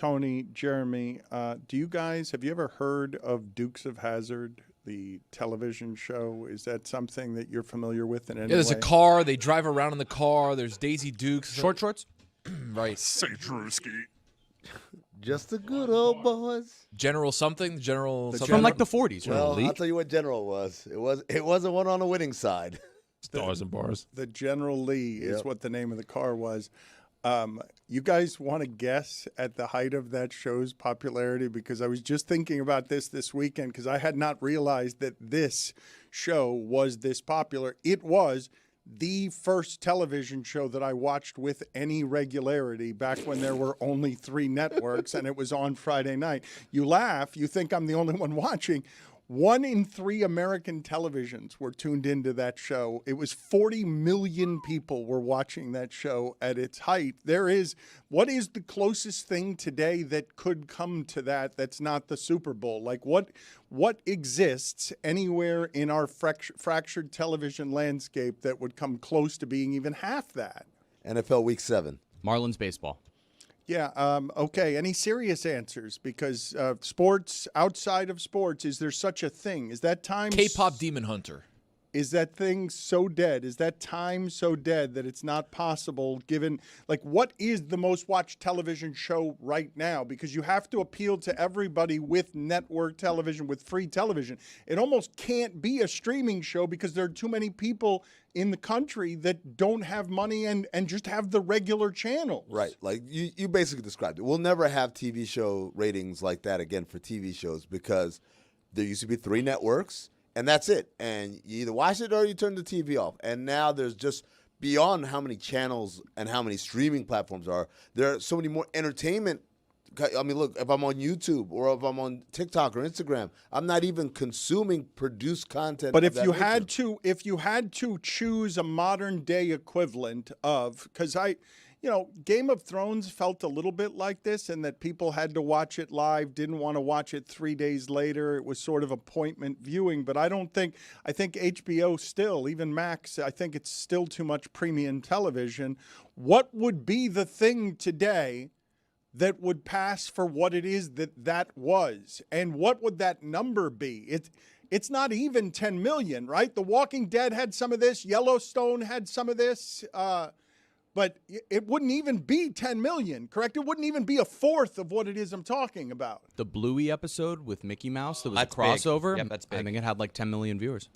Tony, Jeremy, have you ever heard of Dukes of Hazzard, the television show? Is that something that you're familiar with in any way? There's a car. They drive around in the car. There's Daisy Dukes. Short shorts? Right. Say Drewski. Just the good old boys. General something? General something? From like the 40s. Well, I'll tell you what General was. It wasn't one on the winning side. Stars and bars. The General Lee is what the name of the car was. You guys want to guess at the height of that show's popularity? Because I was just thinking about this weekend because I had not realized that this show was this popular. It was the first television show that I watched with any regularity back when there were only 3 networks and it was on Friday night. You laugh. You think I'm the only one watching. 1 in 3 American televisions were tuned into that show. It was 40 million people were watching that show at its height. What is the closest thing today that could come to that that's not the Super Bowl? Like what exists anywhere in our fractured television landscape that would come close to being even half that? NFL Week 7. Marlins baseball. Yeah. Okay. Any serious answers? Because sports, outside of sports, is there such a thing? Is that time? K-pop Demon Hunter. Is that thing so dead? Is that time so dead that it's not possible given, like, what is the most watched television show right now? Because you have to appeal to everybody with network television, with free television. It almost can't be a streaming show because there are too many people in the country that don't have money and just have the regular channels. Right. Like you basically described it. We'll never have TV show ratings like that again for TV shows because there used to be 3 networks. And that's it. And you either watch it or you turn the TV off. And now there's just beyond how many channels and how many streaming platforms there are so many more entertainment. I mean, look, if I'm on YouTube or if I'm on TikTok or Instagram, I'm not even consuming produced content. But if you had to choose a modern day equivalent of, because Game of Thrones felt a little bit like this in that people had to watch it live, didn't want to watch it 3 days later. It was sort of appointment viewing. But I think HBO still, even Max, I think it's still too much premium television. What would be the thing today that would pass for what it is that was? And what would that number be? It's not even 10 million, right? The Walking Dead had some of this. Yellowstone had some of this. But it wouldn't even be 10 million, correct? It wouldn't even be a fourth of what it is I'm talking about. The Bluey episode with Mickey Mouse, that was That's a crossover. Big. Yep, that's big. I think it had like 10 million viewers.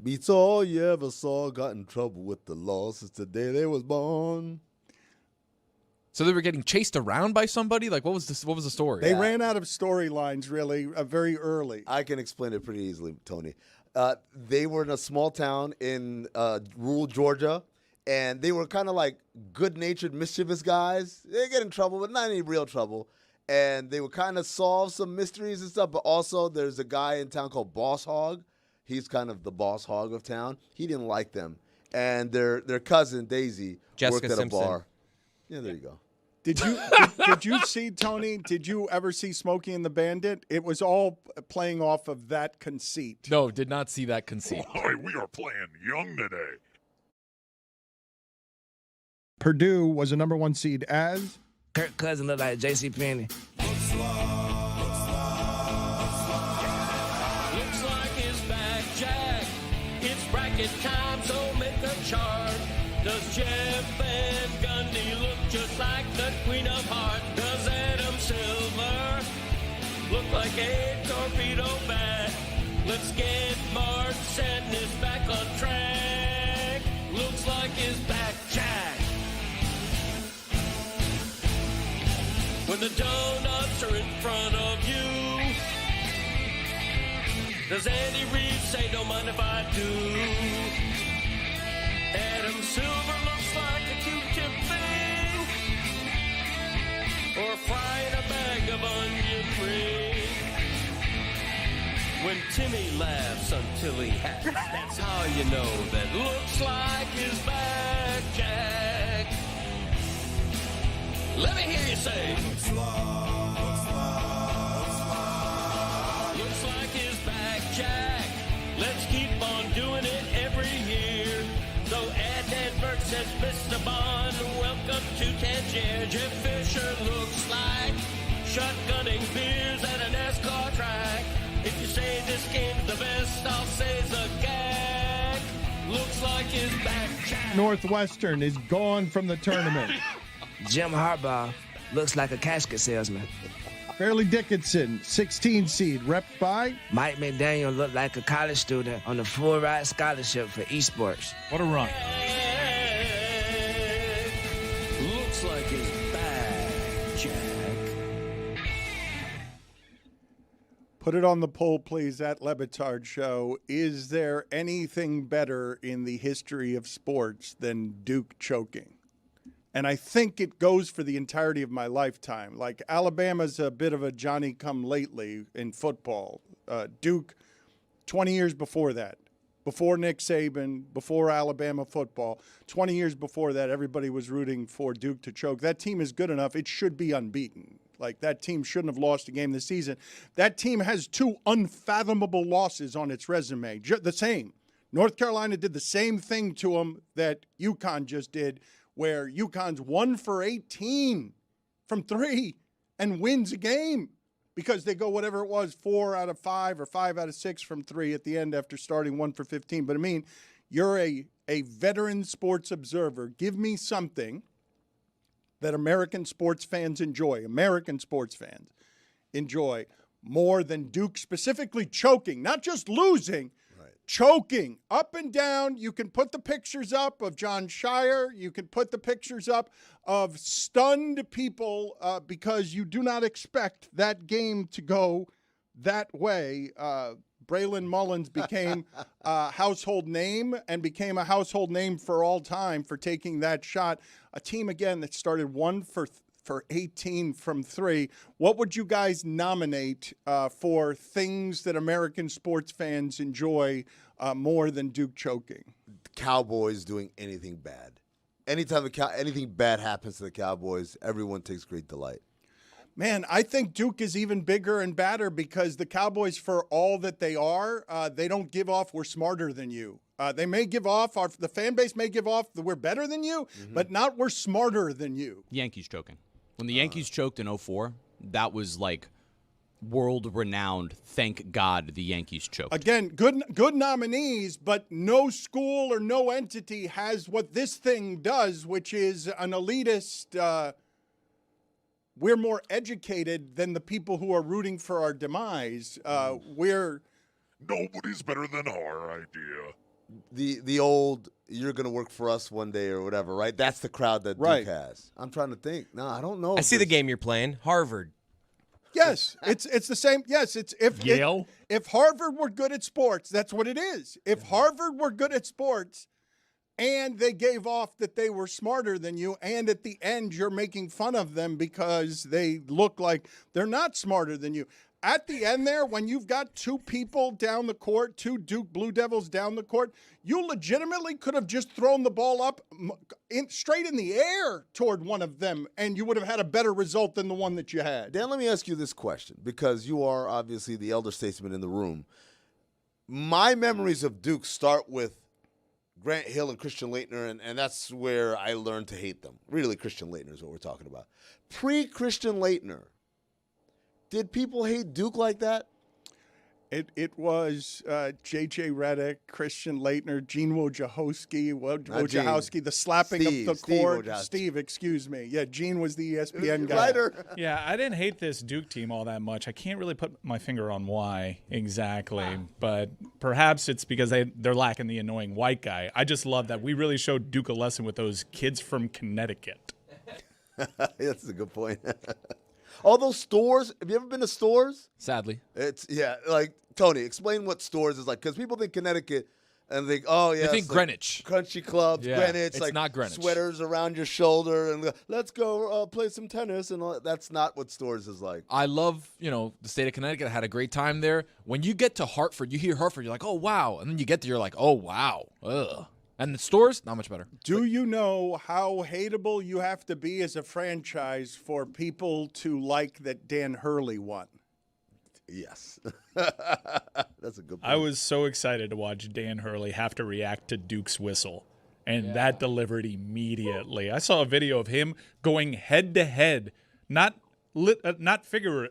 Beats all you ever saw, got in trouble with the law since the day they was born. So they were getting chased around by somebody? Like, what was the story? They ran out of storylines, really, very early. I can explain it pretty easily, Tony. They were in a small town in rural Georgia. And they were kind of like good-natured, mischievous guys. They get in trouble, but not any real trouble. And they would kind of solve some mysteries and stuff. But also, there's a guy in town called Boss Hog. He's kind of the boss hog of town. He didn't like them. And their cousin, Daisy, Jessica worked at Simpson. a bar. Yeah, there you go. Did you see, Tony, did you ever see Smokey and the Bandit? It was all playing off of that conceit. No, did not see that conceit. Boy, we are playing young today. Purdue was a number 1 seed as Kirk Cousins look like J.C. Penney. Looks like it's back, Jack. It's bracket time, so make a chart. Does Jeff Van Gundy look just like the Queen of Hearts? Does Adam Silver look like a torpedo bat? Let's get Mark Sadness back on track. Looks like it's back, Jack. When the donuts are in front of you, does Andy Reid say, don't mind if I do? Adam Silver looks like a Q-tip thing, or frying a bag of onion rings. When Timmy laughs until he hacks, that's how you know that looks like his back, Jack. Let me hear you say, looks like his back, Jack. Let's keep on doing it every year. So add that Burke says, Mr. Bond, welcome to Tangier. Jeff Fisher looks like Jack is back. Jack. Northwestern is gone from the tournament. Jim Harbaugh looks like a casket salesman. Fairleigh Dickinson, 16 seed, rep by Mike McDaniel looked like a college student on a full-ride scholarship for esports. What a run. Looks like he's back, Jack. Put it on the poll, please, at Le Batard Show. Is there anything better in the history of sports than Duke choking? And I think it goes for the entirety of my lifetime. Like, Alabama's a bit of a Johnny-come-lately in football. Duke, 20 years before that, before Nick Saban, before Alabama football, 20 years before that, everybody was rooting for Duke to choke. That team is good enough. It should be unbeaten. Like, that team shouldn't have lost a game this season. That team has 2 unfathomable losses on its resume. The same. North Carolina did the same thing to them that UConn just did, where UConn's 1 for 18 from 3 and wins a game because they go whatever it was, 4 out of 5 or 5 out of 6 from 3 at the end after starting 1 for 15. But, I mean, you're a veteran sports observer. Give me something that American sports fans enjoy more than Duke specifically choking, not just losing, choking up and down. You can put the pictures up of John Shire. You can put the pictures up of stunned people because you do not expect that game to go that way. Braylon Mullins became a household name and became a household name for all time for taking that shot. A team, again, that started 1 for 18 from 3. What would you guys nominate for things that American sports fans enjoy more than Duke choking? Cowboys doing anything bad. Anytime anything bad happens to the Cowboys, everyone takes great delight. Man, I think Duke is even bigger and badder because the Cowboys, for all that they are, they don't give off we're smarter than you. They may give off, the fan base may give off that we're better than you, but not we're smarter than you. Yankees choking. When the Yankees choked in 2004, that was like world-renowned. Thank God the Yankees choked. Again, good nominees, but no school or no entity has what this thing does, which is an elitist. We're more educated than the people who are rooting for our demise. Nobody's better than our idea. The old "you're going to work for us one day" or whatever, right? That's the crowd that Duke has. I'm trying to think. No, I don't know. I see the game you're playing. Harvard. Yes, it's the same. Yes, it's Yale. If Harvard were good at sports, that's what it is. If Harvard were good at sports and they gave off that they were smarter than you, and at the end you're making fun of them because they look like they're not smarter than you. At the end there, when you've got 2 people down the court, 2 Duke Blue Devils down the court, you legitimately could have just thrown the ball up straight in the air toward one of them, and you would have had a better result than the one that you had. Dan, let me ask you this question, because you are obviously the elder statesman in the room. My memories of Duke start with Grant Hill and Christian Laettner, and that's where I learned to hate them. Really, Christian Laettner is what we're talking about. Pre-Christian Laettner, did people hate Duke like that? It was J.J. Redick, Christian Laettner, Gene Wojciechowski, the slapping of the court. Steve, excuse me. Yeah, Gene was the ESPN guy. Writer. Yeah, I didn't hate this Duke team all that much. I can't really put my finger on why exactly, but perhaps it's because they're lacking the annoying white guy. I just love that we really showed Duke a lesson with those kids from Connecticut. That's a good point. All those stores, have you ever been to stores? Sadly. Like, Tony, explain what stores is like, because people think Connecticut and think, oh, yeah. They think Greenwich. Like country clubs, Yeah, Greenwich. it's like not Greenwich. Sweaters around your shoulder, and let's go play some tennis. And all that. That's not what stores is like. I love, the state of Connecticut. I had a great time there. When you get to Hartford, you hear Hartford, you're like, oh, wow. And then you get there, you're like, oh, wow. Ugh. And the stores, not much better. Do you know how hateable you have to be as a franchise for people to like that Dan Hurley won? Yes. That's a good point. I was so excited to watch Dan Hurley have to react to Duke's whistle, and that delivered immediately. I saw a video of him going head-to-head, not not figure.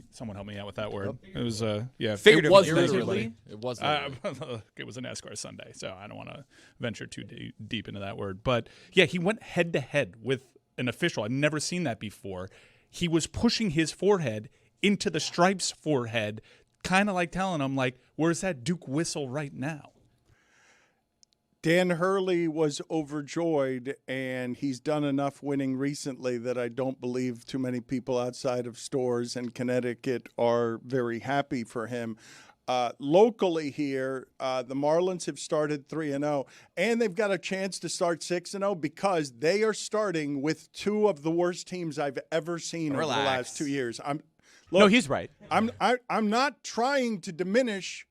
Someone help me out with that word. It was It was literally. It was it was a NASCAR Sunday, so I don't want to venture too deep into that word. But yeah, he went head to head with an official. I've never seen that before. He was pushing his forehead into the stripe's forehead, kind of like telling him, like, "Where's that Duke whistle right now?" Dan Hurley was overjoyed, and he's done enough winning recently that I don't believe too many people outside of stores in Connecticut are very happy for him. Locally here, the Marlins have started 3-0, and they've got a chance to start 6-0 because they are starting with two of the worst teams I've ever seen over the last 2 years. No, he's right. I'm not trying to diminish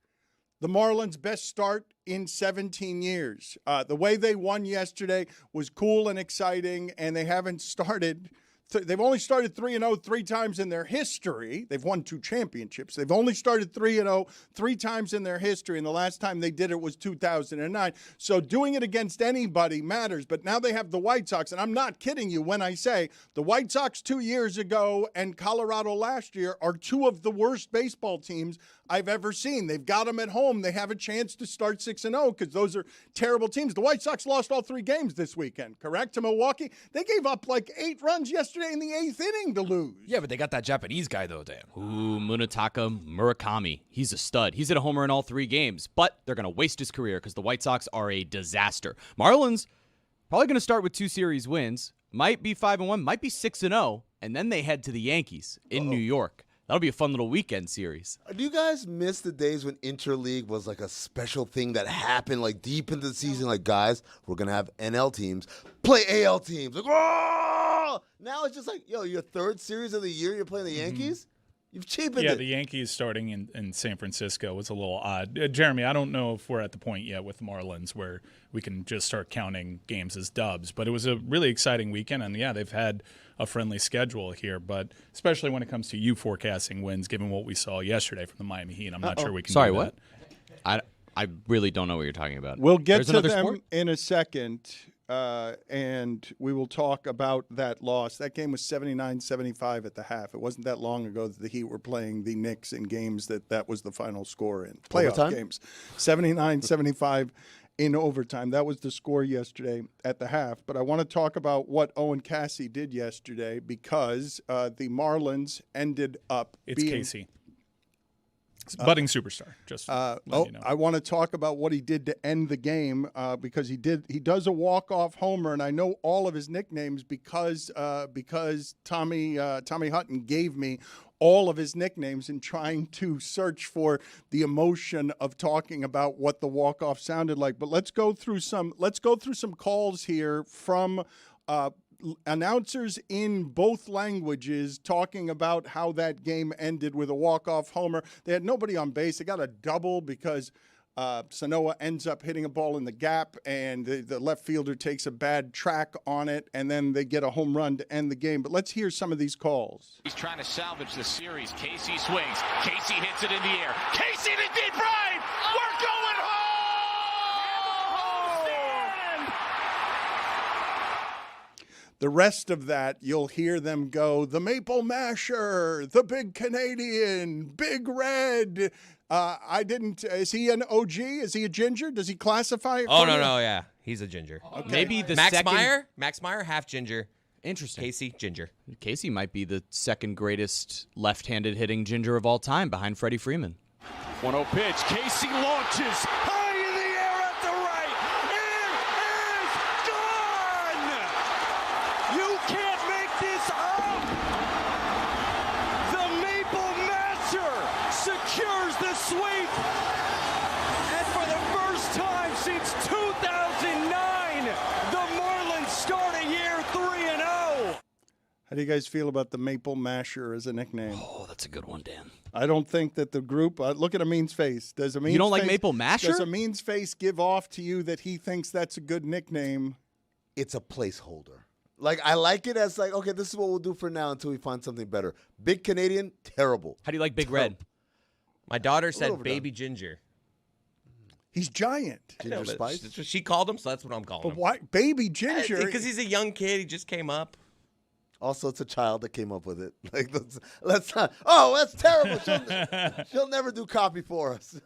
the Marlins' best start in 17 years. The way they won yesterday was cool and exciting, and they haven't started. They've only started 3-0 3 times in their history. They've won 2 championships. They've only started 3-0 3 times in their history, and the last time they did it was 2009. So doing it against anybody matters, but now they have the White Sox, and I'm not kidding you when I say the White Sox 2 years ago and Colorado last year are 2 of the worst baseball teams I've ever seen. They've got them at home. They have a chance to start 6-0 because those are terrible teams. The White Sox lost all 3 games this weekend, correct, to Milwaukee? They gave up like 8 runs yesterday in the 8th inning to lose. Yeah, but they got that Japanese guy, though, Dan. Ooh, Munetaka Murakami. He's a stud. He's hit a homer in all 3 games, but they're going to waste his career because the White Sox are a disaster. Marlins probably going to start with 2 series wins. Might be 5-1, might be 6-0, and then they head to the Yankees in New York. That'll be a fun little weekend series. Do you guys miss the days when interleague was like a special thing that happened like deep into the season? Like, guys, we're going to have NL teams play AL teams. Like, oh! Now it's just like, yo, your 3rd series of the year, you're playing the Yankees? You've cheapened it. Yeah, the Yankees starting in San Francisco was a little odd. Jeremy, I don't know if we're at the point yet with the Marlins where we can just start counting games as dubs, but it was a really exciting weekend, and yeah, they've had a friendly schedule here, but especially when it comes to you forecasting wins, given what we saw yesterday from the Miami Heat, I'm not sure we can do that. What? I really don't know what you're talking about. We'll get There's to them sport? in a second, and we will talk about that loss. That game was 79-75 at the half. It wasn't that long ago that the Heat were playing the Knicks in games that was the final score in. Playoff Overtime? games. 79-75 in overtime. That was the score yesterday at the half. But I want to talk about what Owen Cassie did yesterday because the Marlins ended up being... Casey. Budding superstar. Just you know. I want to talk about what he did to end the game because he does a walk-off homer, and I know all of his nicknames because Tommy Hutton gave me all of his nicknames in trying to search for the emotion of talking about what the walk-off sounded like. But let's go through some calls here from announcers in both languages talking about how that game ended with a walk-off homer. They had nobody on base. They got a double because Sanoa ends up hitting a ball in the gap, and the left fielder takes a bad track on it, and then they get a home run to end the game. But let's hear some of these calls. He's trying to salvage the series. Casey swings. Casey hits it in the air. Casey to deep right. We're going home! The rest of that, you'll hear them go, the Maple Masher, the Big Canadian, Big Red. Is he an OG? Is he a ginger? Does he classify? Oh, no, yeah. He's a ginger. Okay. Maybe the Max second... Meyer? Max Meyer, half ginger. Interesting. Casey, ginger. Casey might be the second greatest left-handed hitting ginger of all time behind Freddie Freeman. 1-0 pitch. Casey launches high in the air at the right. It is gone! You can't make this up! The Maple Masher secures the sweep! And for the first time since 2009, the Marlins start a year 3-0! How do you guys feel about the Maple Masher as a nickname? Oh, that's a good one, Dan. I don't think that the group. Look at Amin's face. Does Amin's You don't like face- Maple Masher? Does Amin's face give off to you that he thinks that's a good nickname? It's a placeholder. Like, I like it as like, okay, this is what we'll do for now until we find something better. Big Canadian, terrible. How do you like Big Red? My daughter overdone. said baby ginger. He's giant. Ginger Spice? That's what she called him, so that's what I'm calling But him. why, baby ginger? Because he's a young kid. He just came up. Also, it's a child that came up with it. Like, let's not. Oh, that's terrible. She'll never do copy for us.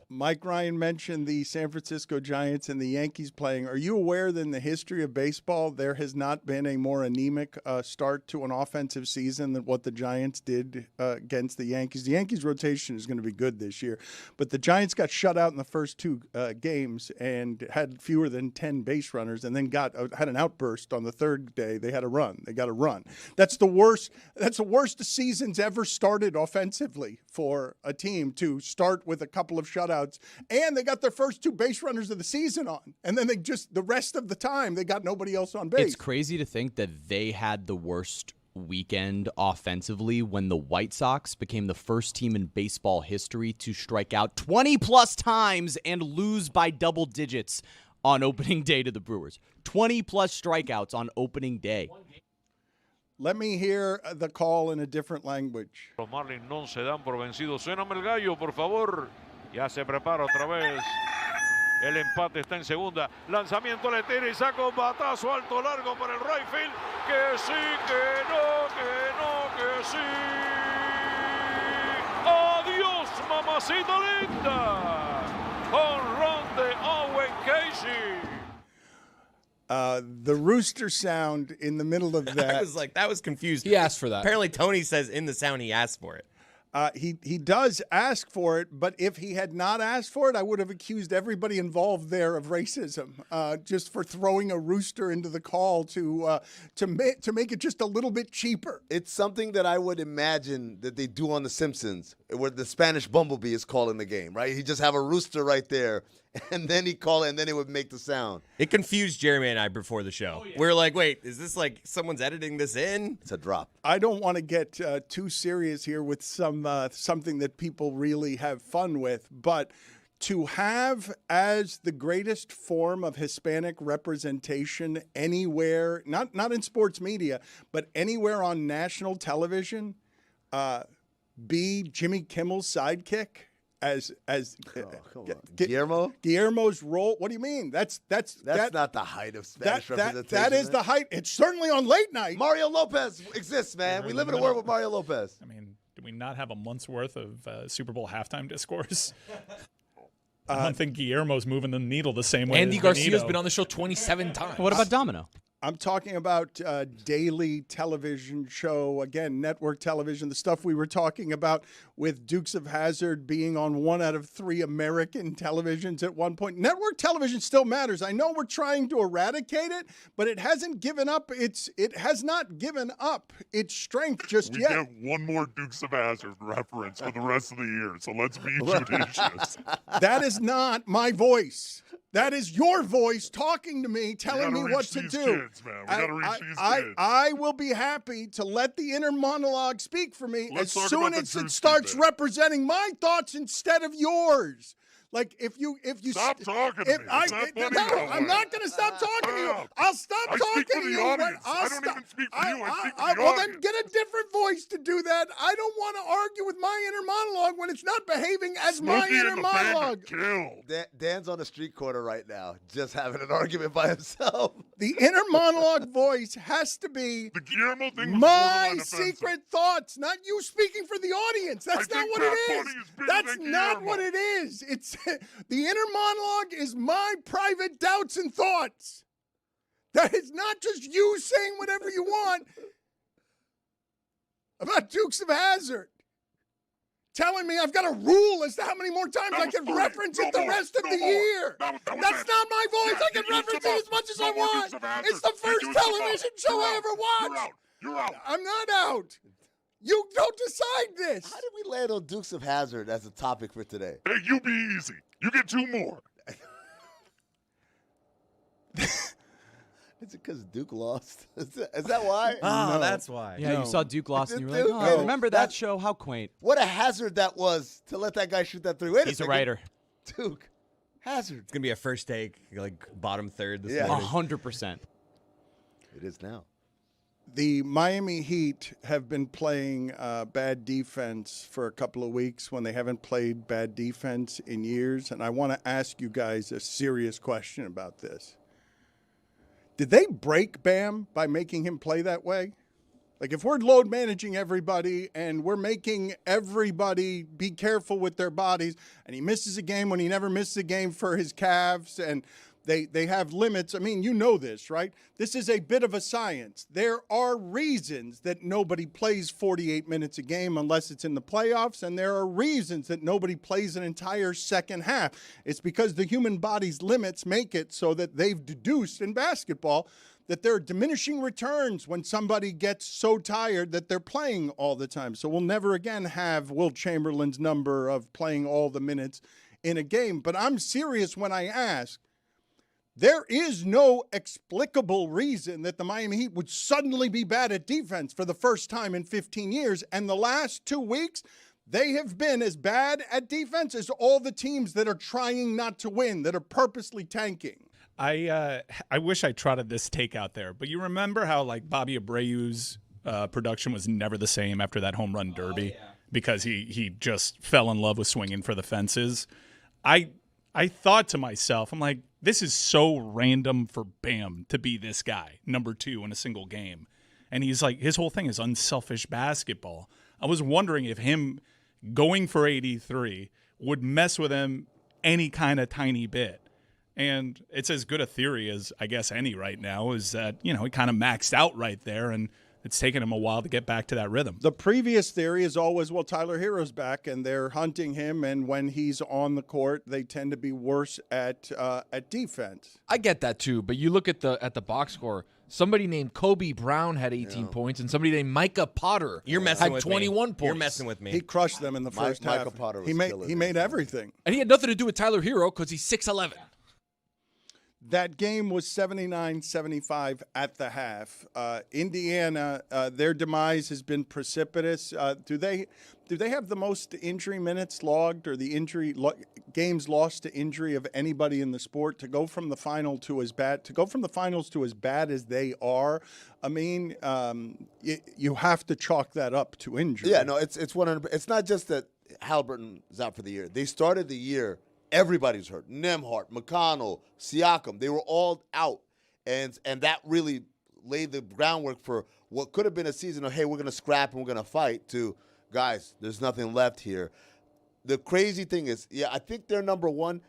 Mike Ryan mentioned the San Francisco Giants and the Yankees playing. Are you aware that in the history of baseball, there has not been a more anemic start to an offensive season than what the Giants did against the Yankees? The Yankees' rotation is going to be good this year, but the Giants got shut out in the first two games and had fewer than 10 base runners, and then had an outburst on the third day. They had a run. They got a run. That's the worst. That's the worst the season's ever started offensively for a team, to start with a couple of shutouts, and they got their first two base runners of the season on, and then the rest of the time they got nobody else on base. It's crazy to think that they had the worst weekend offensively when the White Sox became the first team in baseball history to strike out 20-plus times and lose by double digits on opening day to the Brewers. 20-plus strikeouts on opening day. Let me hear the call in a different language. Los Marlins no se dan por vencidos. Suéname el gallo, por favor. Ya se prepara otra vez. El empate está en segunda. Lanzamiento, le tira y saca un batazo alto largo para el right field. Que sí, que no, que no, que sí. Adiós, mamacita linda. Jonrón de Owen Casey. The rooster sound in the middle of that. I was like, that was confused. He asked for that. Apparently, Tony says in the sound he asked for it. He does ask for it, but if he had not asked for it, I would have accused everybody involved there of racism, just for throwing a rooster into the call to make it just a little bit cheaper. It's something that I would imagine that they do on The Simpsons, where the Spanish bumblebee is calling the game, right? He just have a rooster right there, and then he call it, and then it would make the sound. It confused Jeremy and I before the show. Oh, yeah. We're like, wait, is this like someone's editing this in? It's a drop. I don't want to get too serious here with something that people really have fun with, but to have as the greatest form of Hispanic representation anywhere, not in sports media, but anywhere on national television, be Jimmy Kimmel's sidekick. As Guillermo's role. What do you mean? That's not the height of Spanish representation. That is the height. It's certainly on late night. Mario Lopez exists, man. We live in a world with Mario Lopez. I mean, do we not have a month's worth of Super Bowl halftime discourse? I don't think Guillermo's moving the needle the same way. Andy as Garcia's Benito. been on the show 27 times. What about Domino? I'm talking about daily television show, again, network television, the stuff we were talking about with Dukes of Hazzard being on 1 out of 3 American televisions at one point. Network television still matters. I know we're trying to eradicate it, but it hasn't given up it has not given up its strength just yet. We get one more Dukes of Hazzard reference for the rest of the year, so let's be judicious. That is not my voice. That is your voice talking to me, telling me what to do. Kids, man. We gotta reach these kids. I will be happy to let the inner monologue speak for me Let's as talk soon about as the it Drewski starts bit. representing my thoughts instead of yours. Like if you Stop talking to me. It's not funny that I'm way. not going to stop talking to you. Stop. I'll stop I talking speak for to the you. audience. I'll I don't stop. even speak for you. I speak for the well, then audience. get a different voice to do that. I don't want to argue with my inner monologue when it's not behaving as my Smokey inner and the monologue. Bandit killed. Dan's on the street corner right now, just having an argument by himself. The inner monologue voice has to be The Guillermo thing was my borderline offensive. secret thoughts, not you speaking for the audience. That's I not think what Pat it Bunny is. is bigger That's than not Guillermo. what it is. It's the inner monologue is my private doubts and thoughts. That is not just you saying whatever you want about Dukes of Hazzard. Telling me I've got a rule as to how many more times That I was can 3. reference No it the more. rest of No the more. year. That was That's it. not my voice. Yeah, I can you used reference them it up. as much as No I more want. Dukes of Hazzard. It's the You first used them up. television show I ever You're watched. out. You're out. I'm not out. You don't decide this. How did we land on Dukes of Hazzard as a topic for today? Hey, you be easy. You get 2 more. Is it because Duke lost? Is that why? Oh, that's why. Yeah, No. you saw Duke lost, and you were like, Duke, oh, no. remember that show? How quaint. What a hazard that was to let that guy shoot that 3. Wait He's a second. writer. Duke. Hazard. It's gonna be a first take, like bottom third this Yeah. morning. 100%. It is now. The Miami Heat have been playing bad defense for a couple of weeks when they haven't played bad defense in years. And I want to ask you guys a serious question about this. Did they break Bam by making him play that way? Like, if we're load managing everybody and we're making everybody be careful with their bodies, and he misses a game when he never misses a game for his calves, and they have limits. I mean, you know this, right? This is a bit of a science. There are reasons that nobody plays 48 minutes a game unless it's in the playoffs, and there are reasons that nobody plays an entire second half. It's because the human body's limits make it so that they've deduced in basketball that there are diminishing returns when somebody gets so tired that they're playing all the time. So we'll never again have Wilt Chamberlain's number of playing all the minutes in a game. But I'm serious when I ask, there is no explicable reason that the Miami Heat would suddenly be bad at defense for the first time in 15 years. And the last 2 weeks, they have been as bad at defense as all the teams that are trying not to win, that are purposely tanking. I wish I trotted this take out there, but you remember how like Bobby Abreu's production was never the same after that home run derby because he just fell in love with swinging for the fences. I thought to myself, I'm like, this is so random for Bam to be this guy, number 2 in a single game. And he's like, his whole thing is unselfish basketball. I was wondering if him going for 83 would mess with him any kind of tiny bit. And it's as good a theory as, I guess, any right now, is that, he kind of maxed out right there, and it's taken him a while to get back to that rhythm. The previous theory is always, well, Tyler Hero's back, and they're hunting him, and when he's on the court, they tend to be worse at defense. I get that too, but you look at the box score. Somebody named Kobe Brown had 18 points, and somebody named Micah Potter had 21 points. You're messing with me. He crushed them in the first half. Micah Potter was he made everything. And he had nothing to do with Tyler Hero because he's 6'11". That game was 79-75 at the half. Indiana, their demise has been precipitous. Do they have the most injury minutes logged, or the games lost to injury of anybody in the sport? To go from the finals to as bad as they are, I mean, you have to chalk that up to injury. Yeah, no, it's 100%. It's not just that Halliburton is out for the year. They started the year. Everybody's hurt. Nembhard, McConnell, Siakam, they were all out. And that really laid the groundwork for what could have been a season of, hey, we're going to scrap and we're going to fight, to, guys, there's nothing left here. The crazy thing is, I think they're number 1.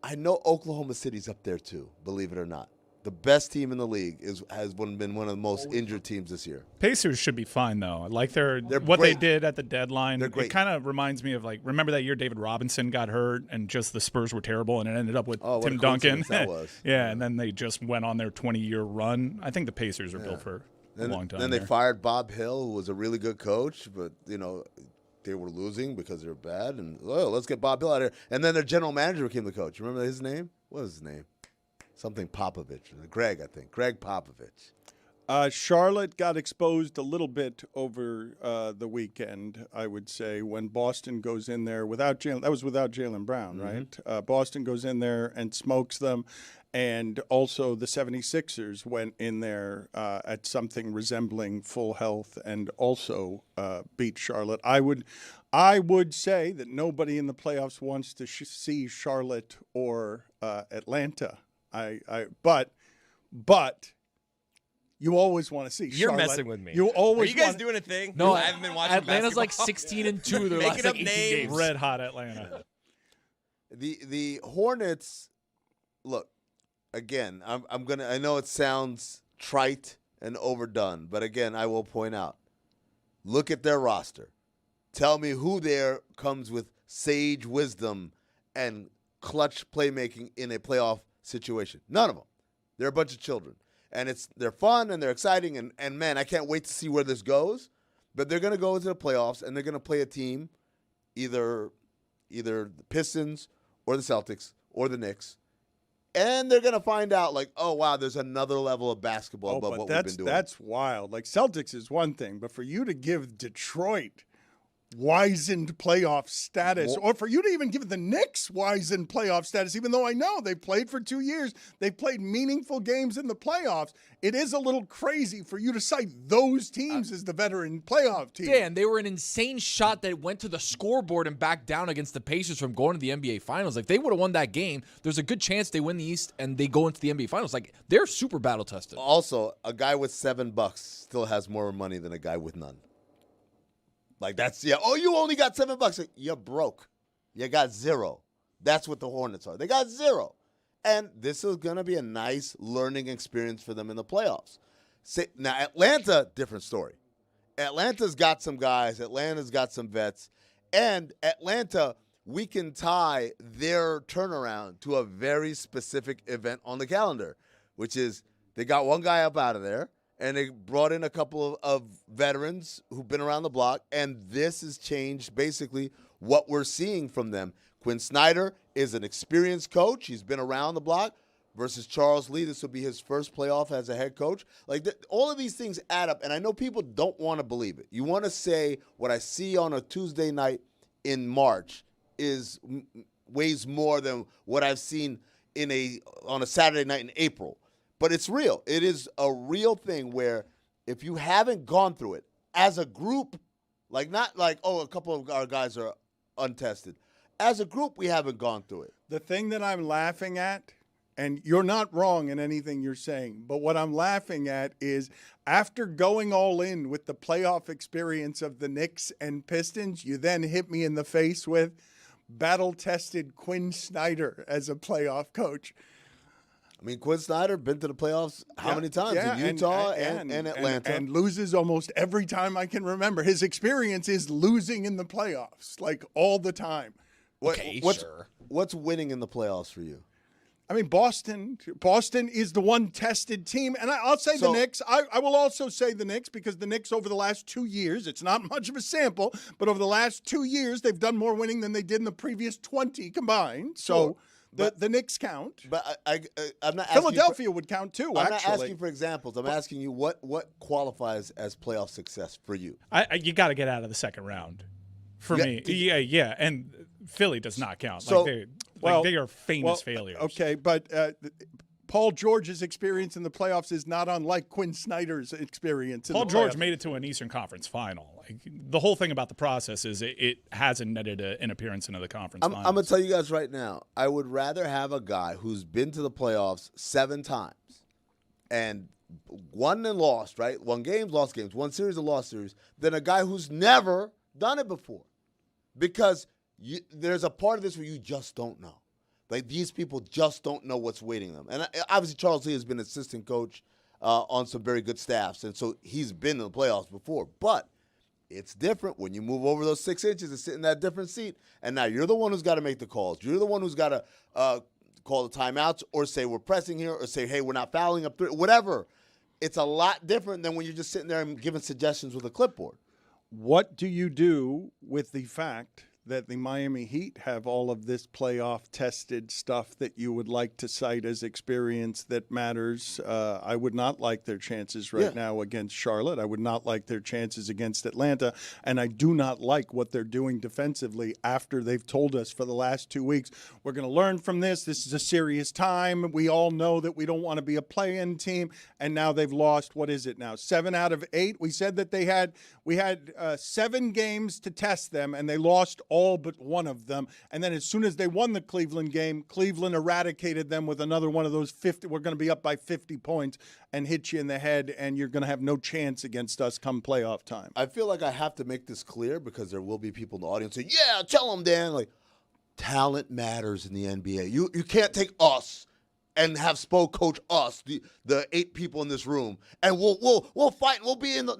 I know Oklahoma City's up there too, believe it or not. The best team in the league has been one of the most injured teams this year. Pacers should be fine, though. Like They're what great. they did at the deadline. They're great. It kind of reminds me of, like, remember that year David Robinson got hurt and just the Spurs were terrible, and it ended up with Tim Duncan. That was. Yeah, and then they just went on their 20-year run. I think the Pacers are built for a long time. Then they fired Bob Hill, who was a really good coach, but they were losing because they were bad. And let's get Bob Hill out of here. And then their general manager became the coach. Remember his name? What was his name? Something Popovich. Greg, I think. Greg Popovich. Charlotte got exposed a little bit over the weekend, I would say, when Boston goes in there without Jalen. That was without Jalen Brown, right? Boston goes in there and smokes them. And also the 76ers went in there at something resembling full health and also beat Charlotte. I would say that nobody in the playoffs wants to see Charlotte or Atlanta. But you always want to see Charlotte. You're messing with me. You always. Are you guys doing a thing? No, I haven't been watching Atlanta's basketball. like 16-2. Their Making last up 18 names. games. Red hot Atlanta. The Hornets, look, again, I know it sounds trite and overdone, but again, I will point out, look at their roster. Tell me who there comes with sage wisdom and clutch playmaking in a playoff situation. None of them. They're a bunch of children. And they're fun and they're exciting, and man, I can't wait to see where this goes. But they're going to go into the playoffs, and they're going to play a team, either the Pistons or the Celtics or the Knicks. And they're going to find out, like, oh, wow, there's another level of basketball above what we've been doing. That's wild. Like, Celtics is one thing, but for you to give Detroit wizened playoff status, or for you to even give the Knicks wizened playoff status, even though I know they played for 2 years, they played meaningful games in the playoffs. It is a little crazy for you to cite those teams as the veteran playoff team. Dan, they were an insane shot that went to the scoreboard and back down against the Pacers from going to the NBA Finals. If they would have won that game, there's a good chance they win the East and they go into the NBA Finals. Like, they're super battle tested. Also, a guy with $7 still has more money than a guy with none. Like, that's, oh, you only got $7. You're broke. You got zero. That's what the Hornets are. They got zero. And this is going to be a nice learning experience for them in the playoffs. Now, Atlanta, different story. Atlanta's got some guys. Atlanta's got some vets. And Atlanta, we can tie their turnaround to a very specific event on the calendar, which is they got one guy up out of there. And they brought in a couple of veterans who've been around the block, and this has changed basically what we're seeing from them. Quinn Snyder is an experienced coach. He's been around the block versus Charles Lee. This will be his first playoff as a head coach. Like, all of these things add up, and I know people don't want to believe it. You want to say what I see on a Tuesday night in March weighs more than what I've seen on a Saturday night in April. But it's real. It is a real thing where if you haven't gone through it as a group, like not like, oh, a couple of our guys are untested. As a group, we haven't gone through it. The thing that I'm laughing at, and you're not wrong in anything you're saying, but what I'm laughing at is after going all in with the playoff experience of the Knicks and Pistons, you then hit me in the face with battle-tested Quinn Snyder as a playoff coach. I mean, Quinn Snyder been to the playoffs how many times? In Utah and Atlanta. And loses almost every time I can remember. His experience is losing in the playoffs, like all the time. What's winning in the playoffs for you? I mean, Boston is the one tested team. And I'll say the Knicks. I will also say the Knicks because the Knicks over the last 2 years, it's not much of a sample, but over the last 2 years, they've done more winning than they did in the previous 20 combined. So the Knicks count. But I'm not asking Philadelphia would count too, I'm actually. not asking for examples. I'm asking you what qualifies as playoff success for you? You got to get out of the second round for me. Yeah. And Philly does not count. So, they are famous failures. Okay, but Paul George's experience in the playoffs is not unlike Quinn Snyder's experience in Paul the playoffs. George made it to an Eastern Conference final. Like, the whole thing about the process is it hasn't netted an appearance into the conference finals. I'm going to tell you guys right now, I would rather have a guy who's been to the playoffs 7 times and won and lost, right? Won games, lost games, won series and lost series, than a guy who's never done it before. Because there's a part of this where you just don't know. Like, these people just don't know what's waiting them. And obviously, Charles Lee has been assistant coach on some very good staffs, and so he's been in the playoffs before. But it's different when you move over those 6 inches and sit in that different seat, and now you're the one who's got to make the calls. You're the one who's got to call the timeouts or say we're pressing here or say, hey, we're not fouling up through, whatever. It's a lot different than when you're just sitting there and giving suggestions with a clipboard. What do you do with the fact that the Miami Heat have all of this playoff tested stuff that you would like to cite as experience that matters? I would not like their chances now against Charlotte. I would not like their chances against Atlanta. And I do not like what they're doing defensively after they've told us for the last 2 weeks, we're going to learn from this. This is a serious time. We all know that we don't want to be a play-in team. And now they've lost, what is it now, 7 out of 8? We said that we had 7 games to test them, and they lost all but one of them. And then as soon as they won the Cleveland game, Cleveland eradicated them with another one of those 50. We're going to be up by 50 points and hit you in the head, and you're going to have no chance against us come playoff time. I feel like I have to make this clear because there will be people in the audience saying, yeah, tell them, Dan. Like, talent matters in the NBA. You can't take us and have Spo coach us, the 8 people in this room, and we'll fight. We'll be in the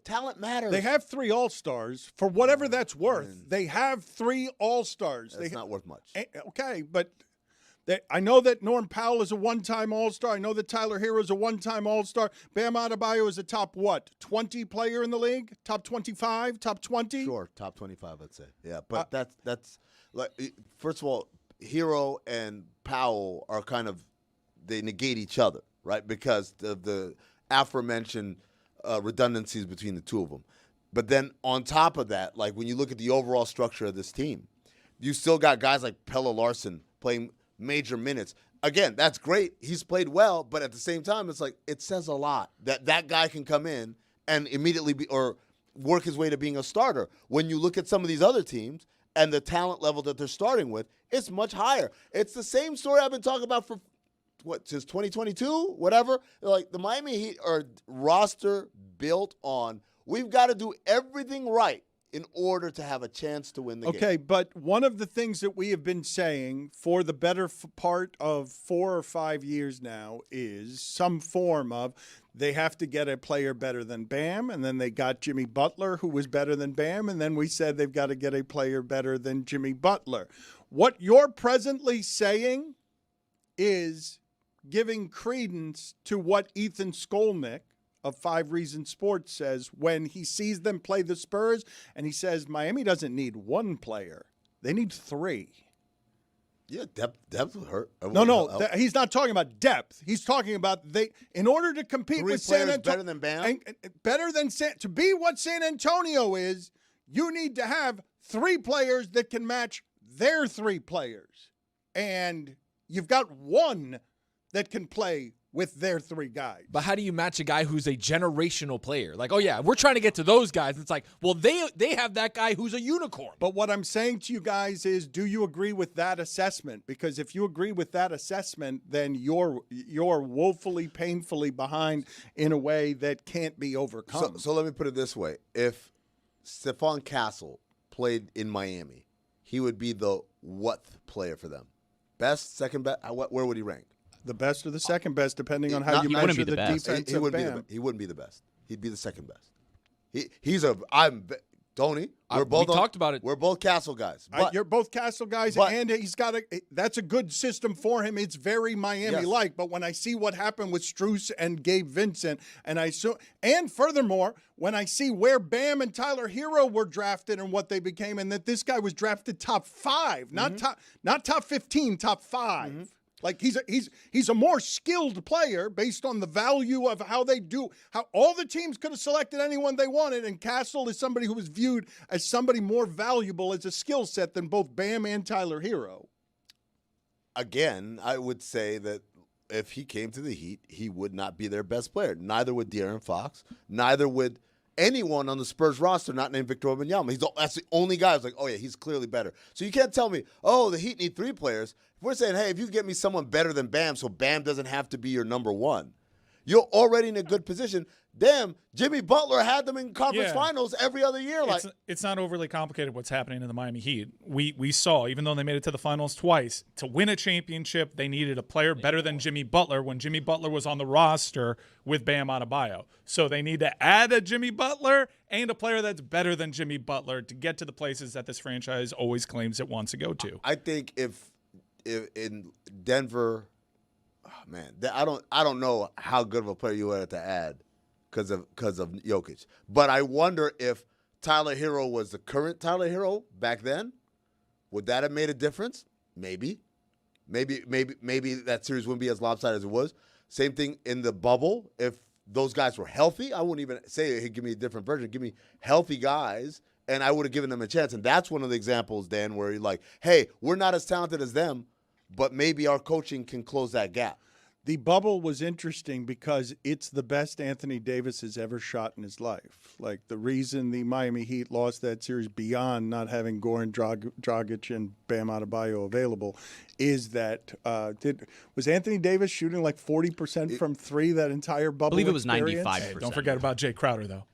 talent matters. They have 3 All-Stars for whatever that's worth. They have 3 All-Stars. That's not worth much. Okay, but I know that Norm Powell is a one-time All-Star. I know that Tyler Hero is a one-time All-Star. Bam Adebayo is a top 20 player in the league? Top 25? Top 20? Sure, top 25, I'd say. Yeah, but that's like, first of all, Hero and Powell are kind of, they negate each other, right? Because of the aforementioned redundancies between the two of them. But then on top of that, like when you look at the overall structure of this team, you still got guys like Pelle Larsson playing major minutes. Again, that's great. He's played well, but at the same time, it's like it says a lot that that guy can come in and immediately work his way to being a starter. When you look at some of these other teams and the talent level that they're starting with, it's much higher. It's the same story I've been talking about for since 2022, whatever. Like the Miami Heat are roster built on we've got to do everything right in order to have a chance to win the game. Okay, but one of the things that we have been saying for the better part of 4 or 5 years now is some form of they have to get a player better than Bam, and then they got Jimmy Butler, who was better than Bam, and then we said they've got to get a player better than Jimmy Butler. What you're presently saying is giving credence to what Ethan Skolnick of 5 Reasons Sports says when he sees them play the Spurs, and he says Miami doesn't need 1 player. They need 3. Yeah, depth would hurt. He's not talking about depth. He's talking about in order to compete 3 with San Antonio, better than Bam? better than to be what San Antonio is, you need to have 3 players that can match their 3 players. And you've got 1 that can play with their 3 guys. But how do you match a guy who's a generational player? Like, oh yeah, we're trying to get to those guys. It's like, well, they have that guy who's a unicorn. But what I'm saying to you guys is, do you agree with that assessment? Because if you agree with that assessment, then you're woefully, painfully behind in a way that can't be overcome. So let me put it this way. If Stephon Castle played in Miami, he would be the what player for them? Best, second best? Where would he rank? The best or the second best, depending on how you measure the defense he wouldn't Bam. He wouldn't be the best. He'd be the second best. Tony. We talked about it. We're both Castle guys. But, you're both Castle guys, and he's got that's a good system for him. It's very Miami-like. Yes. But when I see what happened with Strus and Gabe Vincent, and furthermore, when I see where Bam and Tyler Hero were drafted and what they became, and that this guy was drafted top 5, not top 15, top 5. Mm-hmm. Like he's a more skilled player based on the value of how all the teams could have selected anyone they wanted, and Castle is somebody who was viewed as somebody more valuable as a skill set than both Bam and Tyler Hero. Again, I would say that if he came to the Heat, he would not be their best player. Neither would De'Aaron Fox. Neither would anyone on the Spurs roster not named Victor Wembanyama. That's the only guy who's like, oh yeah, he's clearly better. So you can't tell me, oh, the Heat need 3 players. If we're saying, hey, if you get me someone better than Bam, so Bam doesn't have to be your number 1, you're already in a good position. Damn, Jimmy Butler had them in conference finals every other year. It's not overly complicated what's happening in the Miami Heat. We saw, even though they made it to the finals twice, to win a championship, they needed a player better than Jimmy Butler when Jimmy Butler was on the roster with Bam Adebayo. So they need to add a Jimmy Butler and a player that's better than Jimmy Butler to get to the places that this franchise always claims it wants to go to. I think if in Denver, man, I don't know how good of a player you would have to add because of Jokic. But I wonder if Tyler Hero was the current Tyler Hero back then, would that have made a difference? Maybe that series wouldn't be as lopsided as it was. Same thing in the bubble. If those guys were healthy, I wouldn't even say, hey, give me a different version. Give me healthy guys, and I would have given them a chance. And that's one of the examples, Dan, where you're like, hey, we're not as talented as them, but maybe our coaching can close that gap. The bubble was interesting because it's the best Anthony Davis has ever shot in his life. Like, the reason the Miami Heat lost that series beyond not having Goran Dragic and Bam Adebayo available is that was Anthony Davis shooting like 40% from 3 that entire bubble? I believe it was experience? 95%. Hey, don't forget about Jay Crowder, though.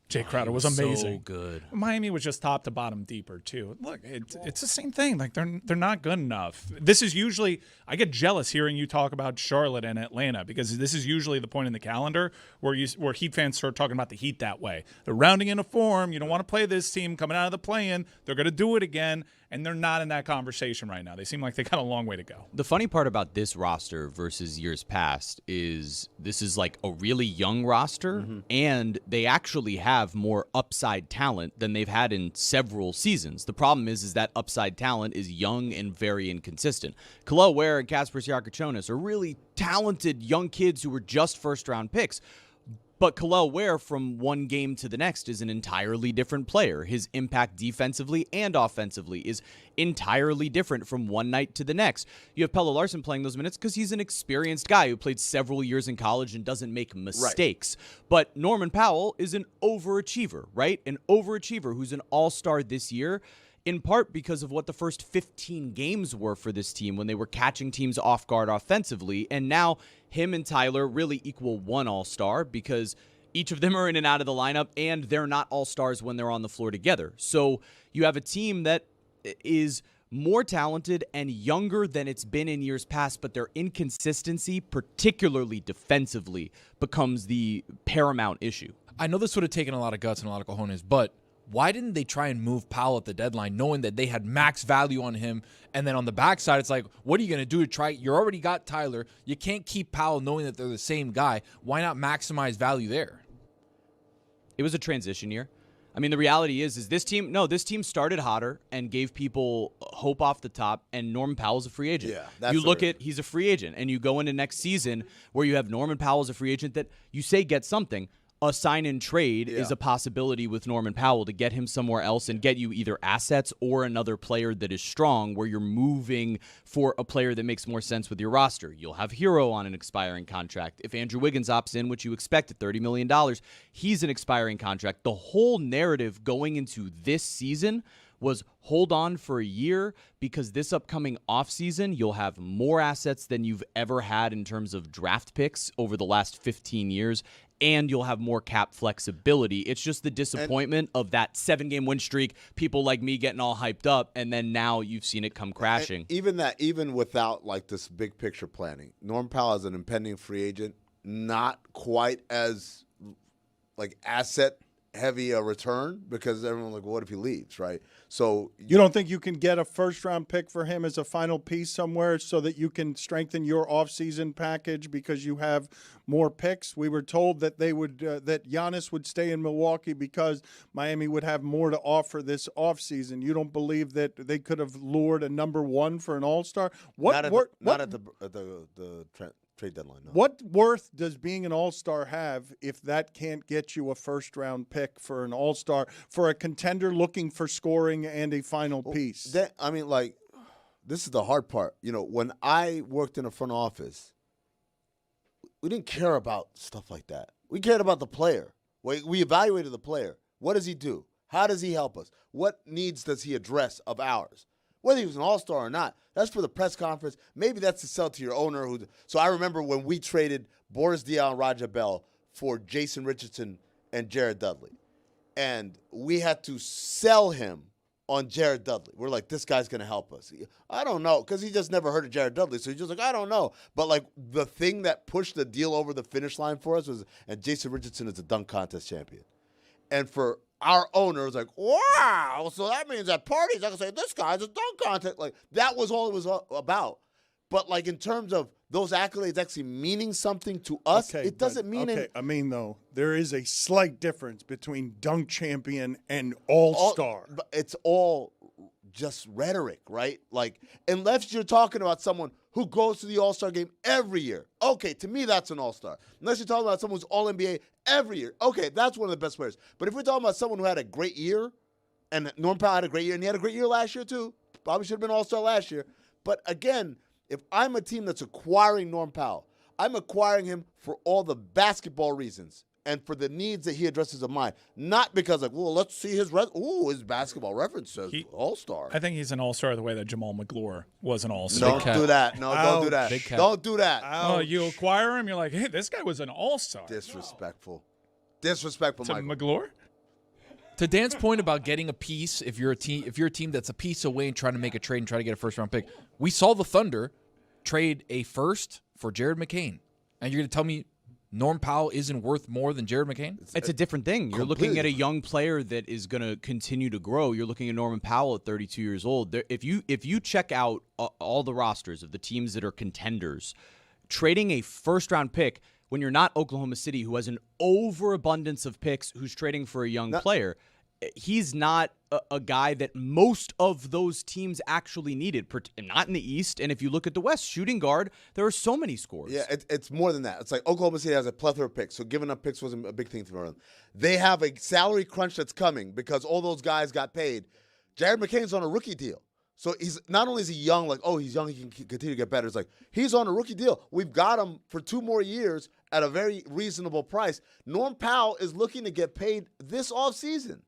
Jay Crowder was amazing. So good. Miami was just top to bottom deeper too. Look, it's the same thing. Like they're not good enough. This is usually, I get jealous hearing you talk about Charlotte and Atlanta because this is usually the point in the calendar where Heat fans start talking about the Heat that way. They're rounding into form. You don't want to play this team coming out of the play-in. They're going to do it again, and they're not in that conversation right now. They seem like they got a long way to go. The funny part about this roster versus years past is this is like a really young roster, and they actually have more upside talent than they've had in several seasons. The problem is that upside talent is young and very inconsistent. Khalil Ware and Kasper Siakachonis are really talented young kids who were just first-round picks. But Kel'el Ware, from one game to the next, is an entirely different player. His impact defensively and offensively is entirely different from one night to the next. You have Pelle Larsson playing those minutes because he's an experienced guy who played several years in college and doesn't make mistakes. Right. But Norman Powell is an overachiever, right? An overachiever who's an all-star this year, in part because of what the first 15 games were for this team when they were catching teams off guard offensively. And now him and Tyler really equal one all-star because each of them are in and out of the lineup, and they're not all-stars when they're on the floor together. So you have a team that is more talented and younger than it's been in years past, but their inconsistency, particularly defensively, becomes the paramount issue. I know this would have taken a lot of guts and a lot of cojones, but why didn't they try and move Powell at the deadline, knowing that they had max value on him? And then on the backside, it's like, what are you going to do to try? You already got Tyler. You can't keep Powell knowing that they're the same guy. Why not maximize value there? It was a transition year. I mean, the reality is this team started hotter and gave people hope off the top, and Norman Powell's a free agent. Yeah, that's you look at, he's a free agent, and you go into next season where you have Norman Powell as a free agent that you say get something. A sign-and-trade is a possibility with Norman Powell to get him somewhere else and get you either assets or another player that is strong where you're moving for a player that makes more sense with your roster. You'll have Hero on an expiring contract. If Andrew Wiggins opts in, which you expect at $30 million, he's an expiring contract. The whole narrative going into this season was hold on for a year because this upcoming offseason, you'll have more assets than you've ever had in terms of draft picks over the last 15 years, and you'll have more cap flexibility. It's just the disappointment of that 7-game win streak, people like me getting all hyped up, and then now you've seen it come crashing. Even without like this big picture planning, Norm Powell as an impending free agent, not quite as like asset heavy a return because everyone's like, well, what if he leaves, right? So you don't think you can get a first-round pick for him as a final piece somewhere so that you can strengthen your offseason package because you have more picks? We were told that they would that Giannis would stay in Milwaukee because Miami would have more to offer this offseason. You don't believe that they could have lured a number one for an All-Star? Not at the trade deadline. No. What worth does being an All-Star have if that can't get you a first-round pick for an All-Star, for a contender looking for scoring and a final piece? This is the hard part. You know, when I worked in a front office, we didn't care about stuff like that. We cared about the player. We evaluated the player. What does he do? How does he help us? What needs does he address of ours? Whether he was an all-star or not, that's for the press conference. Maybe that's to sell to your owner. So I remember when we traded Boris Diaw and Raja Bell for Jason Richardson and Jared Dudley. And we had to sell him on Jared Dudley. We're like, this guy's going to help us. I don't know, because he just never heard of Jared Dudley. So he's just like, I don't know. But, like, the thing that pushed the deal over the finish line for us was, and Jason Richardson is a dunk contest champion. And for our owner was like, wow, so that means at parties I can say, this guy's a dunk contest. Like, that was all it was about. But, like, in terms of those accolades actually meaning something to us, it doesn't mean anything. I mean, though, there is a slight difference between dunk champion and all-star. But it's all just rhetoric, right? Like, unless you're talking about someone who goes to the All-Star game every year. Okay, to me, that's an All-Star. Unless you're talking about someone who's All-NBA every year. Okay, that's one of the best players. But if we're talking about someone who had a great year, and Norm Powell had a great year, and he had a great year last year too, probably should have been All-Star last year. But again, if I'm a team that's acquiring Norm Powell, I'm acquiring him for all the basketball reasons and for the needs that he addresses of mine. Not because, like, well, let's see his his basketball reference says all-star. I think he's an all-star the way that Jamal McGlure was an all-star. Don't do that. No, don't do that. Don't do that. Oh, you acquire him, you're like, hey, this guy was an all-star. Disrespectful. Disrespectful, to Michael. McGlure? To Dan's point about getting a piece, if you're a team that's a piece away and trying to make a trade and try to get a first-round pick, we saw the Thunder trade a first for Jared McCain. And you're going to tell me Norm Powell isn't worth more than Jared McCain? It's a different thing. You're looking at a young player that is going to continue to grow. You're looking at Norman Powell at 32 years old. If you check out all the rosters of the teams that are contenders, trading a first-round pick when you're not Oklahoma City, who has an overabundance of picks, who's trading for a young player, he's not a guy that most of those teams actually needed, not in the East. And if you look at the West, shooting guard, there are so many scores. Yeah, it's more than that. It's like Oklahoma City has a plethora of picks, so giving up picks wasn't a big thing for them. They have a salary crunch that's coming because all those guys got paid. Jared McCain's on a rookie deal. So he's not only is he young, like, oh, he's young, he can continue to get better. It's like he's on a rookie deal. We've got him for 2 more years at a very reasonable price. Norm Powell is looking to get paid this offseason.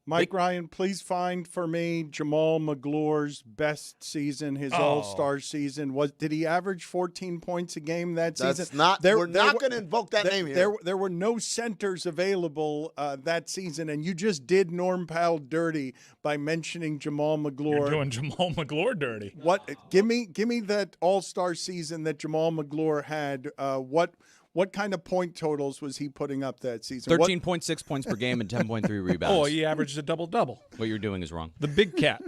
Mike Ryan, please find for me Jamal McGlore's best season, his All-Star season. Did he average 14 points a game that season? We're not going to invoke that name here. There were no centers available that season, and you just did Norm Powell dirty by mentioning Jamal McGlore. You're doing Jamal McGlore dirty. What? Give me that All-Star season that Jamal McGlore had. What kind of point totals was he putting up that season? 13.6 points per game and 10.3 rebounds. Oh, he averaged a double-double. What you're doing is wrong. The big cat.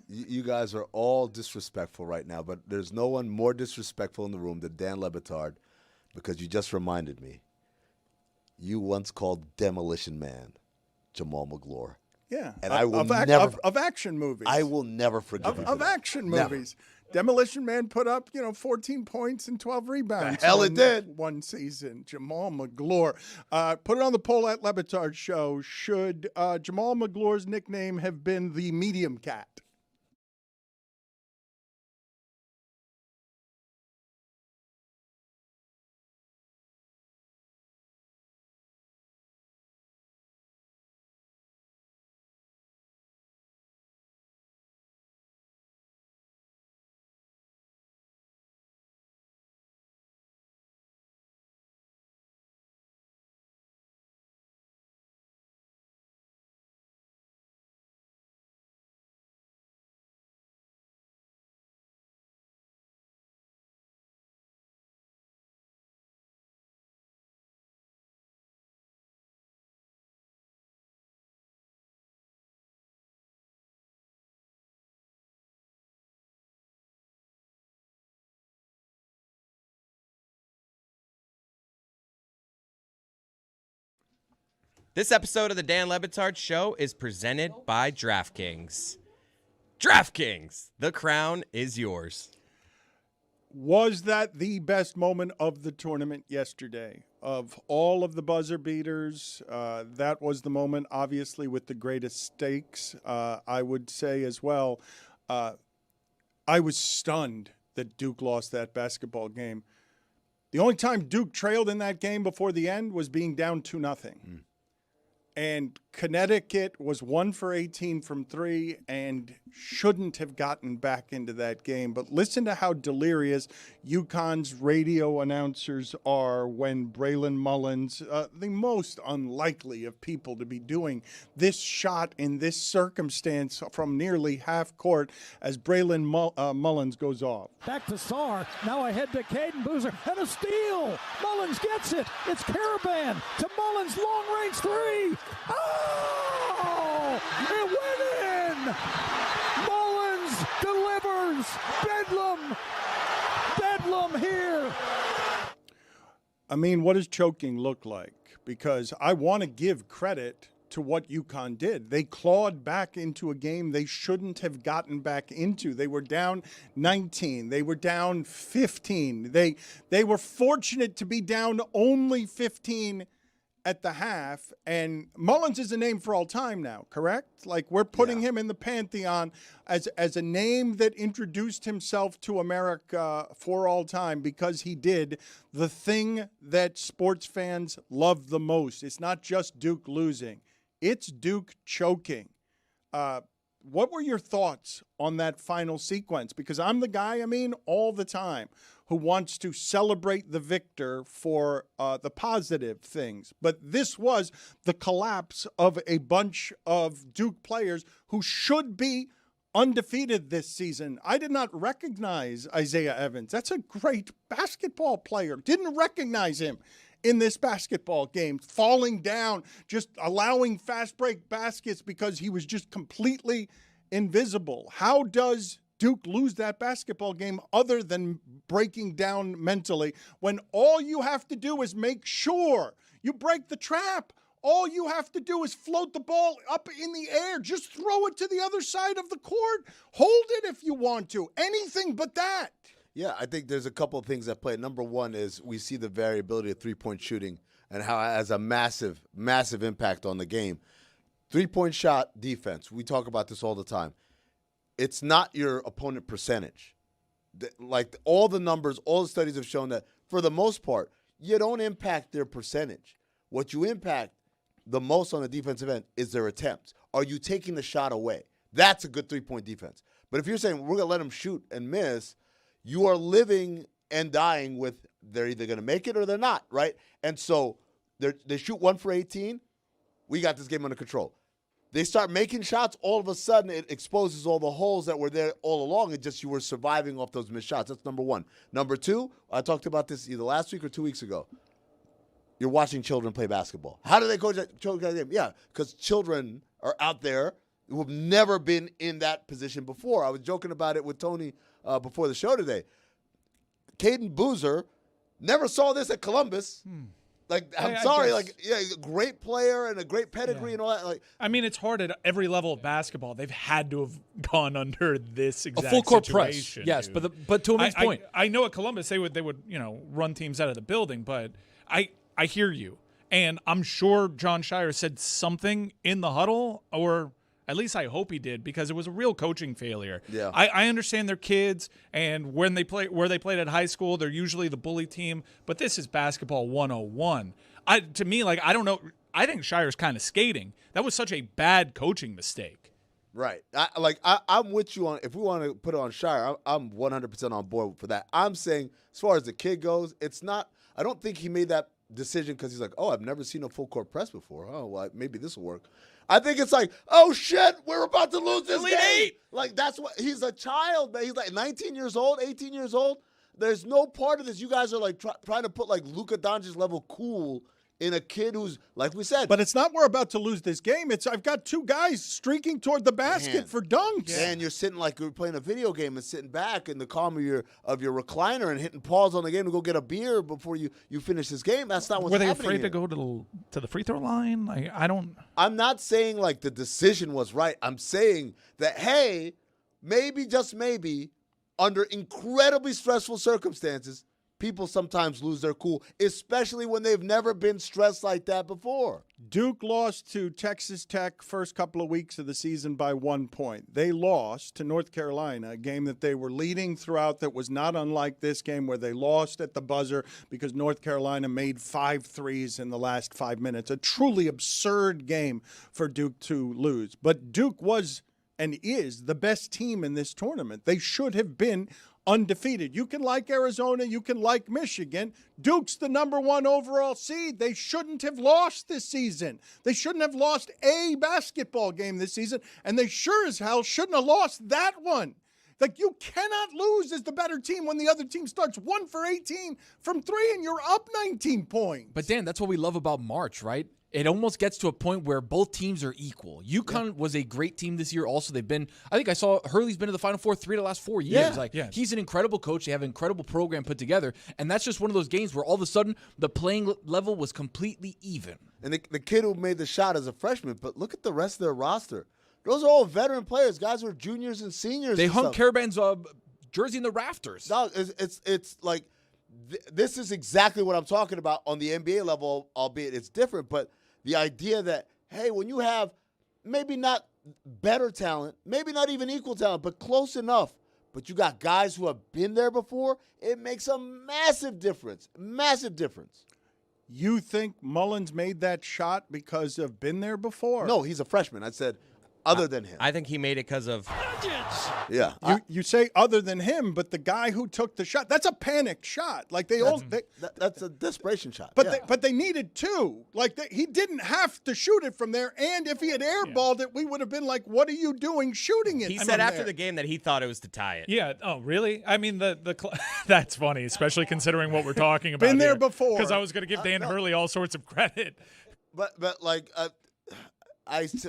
You guys are all disrespectful right now, but there's no one more disrespectful in the room than Dan Le Batard, because you just reminded me. You once called Demolition Man Jamal McGlore. Yeah, and I will of action movies. I will never forgive you of action movies. Demolition Man put up, 14 points and 12 rebounds. Hell, it did. One season. Jamal McGlore. Put it on the poll at Le Batard Show. Should Jamal McGlore's nickname have been the Medium Cat? This episode of the Dan Le Batard Show is presented by DraftKings. DraftKings, the crown is yours. Was that the best moment of the tournament yesterday? Of all of the buzzer beaters, that was the moment, obviously, with the greatest stakes. I would say as well, I was stunned that Duke lost that basketball game. The only time Duke trailed in that game before the end was being down 2-0. And Connecticut was 1 for 18 from 3 and shouldn't have gotten back into that game. But listen to how delirious UConn's radio announcers are when Braylon Mullins, the most unlikely of people to be doing this shot in this circumstance from nearly half court, as Braylon Mullins goes off. Back to Sarr, now ahead to Caden Boozer, and a steal! Mullins gets it! It's Caravan to Mullins, long-range 3! Oh! It went in! Mullins delivers! Bedlam! Bedlam here! I mean, what does choking look like? Because I want to give credit to what UConn did. They clawed back into a game they shouldn't have gotten back into. They were down 19. They were down 15. They were fortunate to be down only 15 at the half, and Mullins is a name for all time now, correct? Like, we're putting him in the pantheon as a name that introduced himself to America for all time because he did the thing that sports fans love the most. It's not just Duke losing. It's Duke choking. What were your thoughts on that final sequence? Because I'm the guy, all the time, who wants to celebrate the victor for the positive things. But this was the collapse of a bunch of Duke players who should be undefeated this season. I did not recognize Isaiah Evans. That's a great basketball player. Didn't recognize him in this basketball game, falling down, just allowing fast break baskets because he was just completely invisible. How does Duke lose that basketball game other than breaking down mentally when all you have to do is make sure you break the trap? All you have to do is float the ball up in the air. Just throw it to the other side of the court. Hold it if you want to. Anything but that. Yeah, I think there's a couple of things at play. Number one is we see the variability of three-point shooting and how it has a massive, massive impact on the game. Three-point shot defense, we talk about this all the time. It's not your opponent percentage. Like all the numbers, all the studies have shown that for the most part, you don't impact their percentage. What you impact the most on the defensive end is their attempts. Are you taking the shot away? That's a good three-point defense. But if you're saying we're going to let them shoot and miss, you are living and dying with they're either going to make it or they're not, right? And so they shoot 1 for 18. We got this game under control. They start making shots. All of a sudden, it exposes all the holes that were there all along. It just you were surviving off those missed shots. That's number one. Number two, I talked about this either last week or 2 weeks ago. You're watching children play basketball. How do they coach that children game? Yeah, because children are out there who have never been in that position before. I was joking about it with Tony before the show today. Caden Boozer never saw this at Columbus. Like, I'm sorry, he's a great player and a great pedigree and all that. Like, I mean, it's hard at every level of basketball. They've had to have gone under this exact a full court situation, press. Yes, dude. but to Amin's point, I know at Columbus they would run teams out of the building, but I hear you, and I'm sure John Shire said something in the huddle, or at least I hope he did, because it was a real coaching failure. Yeah. I understand they're kids, and where they played at high school, they're usually the bully team, but this is basketball 101. To me, I don't know. I think Shire's kind of skating. That was such a bad coaching mistake. right. I'm with you on, if we want to put it on Shire, I'm 100% on board for that. I'm saying, as far as the kid goes, it's not, I don't think he made that decision because he's like, oh, I've never seen a full court press before. Oh, well, maybe this will work. I think it's like, oh shit, we're about to lose this game. Like, that's what, he's a child, man. He's like 19 years old, 18 years old. There's no part of this. You guys are like trying to put like Luka Doncic level cool in a kid who's, like we said. But it's not we're about to lose this game. It's I've got two guys streaking toward the basket for dunks. And you're sitting like you're playing a video game and sitting back in the calm of your recliner and hitting pause on the game to go get a beer before you finish this game. That's not what's happening. Were they afraid here. to go to the free throw line? Like, I don't. I'm not saying like the decision was right. I'm saying that, hey, maybe, just maybe, under incredibly stressful circumstances, people sometimes lose their cool, especially when they've never been stressed like that before. Duke lost to Texas Tech first couple of weeks of the season by 1 point. They lost to North Carolina, a game that they were leading throughout that was not unlike this game where they lost at the buzzer because North Carolina made 5 threes in the last 5 minutes. A truly absurd game for Duke to lose. But Duke was and is the best team in this tournament. They should have been undefeated. You can like Arizona, you can like Michigan. Duke's the number 1 overall seed. They shouldn't have lost this season. They shouldn't have lost a basketball game this season, and they sure as hell shouldn't have lost that one. Like, you cannot lose as the better team when the other team starts 1 for 18 from 3 and you're up 19 points. But Dan, that's what we love about March, right? It almost gets to a point where both teams are equal. UConn was a great team this year. Also, I think I saw Hurley's been to the Final Four 3 of the last 4 years. He's an incredible coach. They have an incredible program put together. And that's just one of those games where all of a sudden the playing level was completely even. And the kid who made the shot as a freshman, but look at the rest of their roster. Those are all veteran players. Guys who are juniors and seniors. They hung Caravan's jersey in the rafters. No, it's like this is exactly what I'm talking about on the NBA level, albeit it's different. But the idea that, hey, when you have maybe not better talent, maybe not even equal talent, but close enough, but you got guys who have been there before, it makes a massive difference. Massive difference. You think Mullins made that shot because of been there before? No, he's a freshman. I said other than him. I think he made it because of... Yeah. You say other than him, but the guy who took the shot, that's a panicked shot. Like that's a desperation shot. But they needed two. Like he didn't have to shoot it from there. And if he had airballed it, we would have been like, "What are you doing shooting it?" He said after the game that he thought it was to tie it. Yeah. Oh, really? I mean, that's funny, especially considering what we're talking about. Been there before. Because I was going to give Dan Hurley all sorts of credit. But like,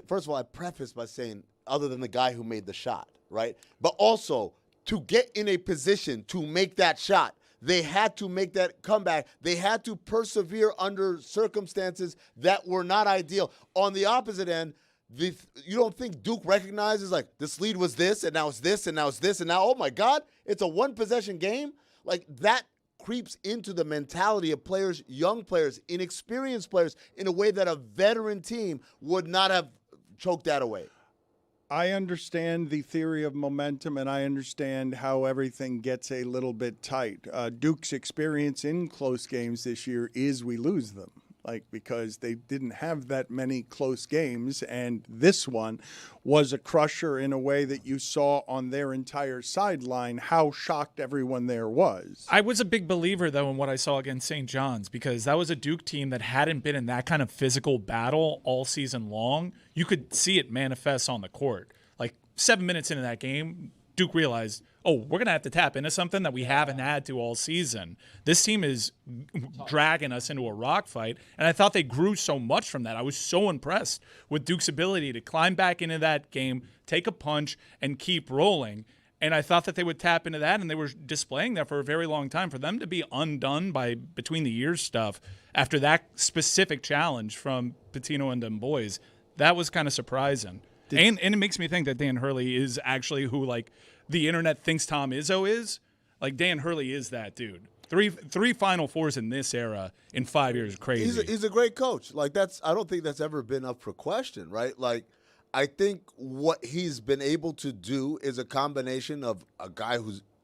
first of all, I preface by saying, other than the guy who made the shot, right? But also, to get in a position to make that shot, they had to make that comeback. They had to persevere under circumstances that were not ideal. On the opposite end, you don't think Duke recognizes, like, this lead was this, and now it's this, and now it's this, and now, oh, my God, it's a one-possession game? Like, that creeps into the mentality of players, young players, inexperienced players, in a way that a veteran team would not have choked that away. I understand the theory of momentum, and I understand how everything gets a little bit tight. Duke's experience in close games this year is we lose them, because they didn't have that many close games, and this one was a crusher in a way that you saw on their entire sideline how shocked everyone there was. I was a big believer, though, in what I saw against St. John's, because that was a Duke team that hadn't been in that kind of physical battle all season long. You could see it manifest on the court. Like 7 minutes into that game, Duke realized, oh, we're going to have to tap into something that we haven't had to all season. This team is dragging us into a rock fight, and I thought they grew so much from that. I was so impressed with Duke's ability to climb back into that game, take a punch, and keep rolling. And I thought that they would tap into that, and they were displaying that for a very long time. For them to be undone by between the years stuff after that specific challenge from Pitino and them boys, that was kind of surprising. And it makes me think that Dan Hurley is actually who, the internet thinks Tom Izzo is. Dan Hurley is that dude. Three Final Fours in this era in 5 years is crazy. He's a great coach. I don't think that's ever been up for question, right? I think what he's been able to do is a combination of a guy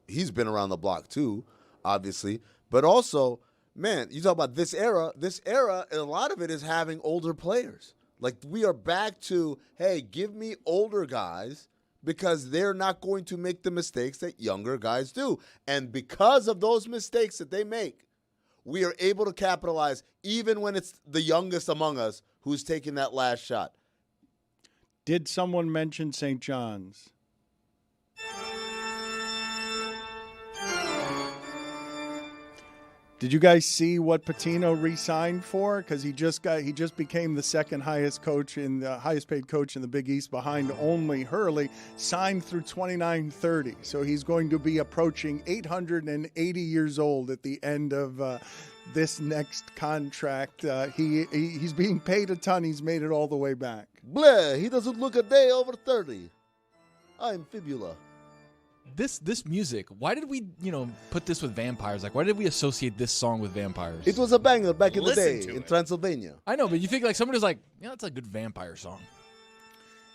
he's been around the block too, obviously, but also, man, you talk about this era, and a lot of it is having older players. We are back to, hey, give me older guys because they're not going to make the mistakes that younger guys do. And because of those mistakes that they make, we are able to capitalize even when it's the youngest among us who's taking that last shot. Did someone mention St. John's? Did you guys see what Pitino re-signed for? Because he just became the second highest paid coach in the Big East, behind only Hurley, signed through 29-30. So he's going to be approaching 880 years old at the end of this next contract. He's being paid a ton. He's made it all the way back. Bleh, he doesn't look a day over 30. I'm fibula. This music, why did we, put this with vampires? Why did we associate this song with vampires? It was a banger back in the day in Transylvania. I know, but you think somebody was that's a good vampire song.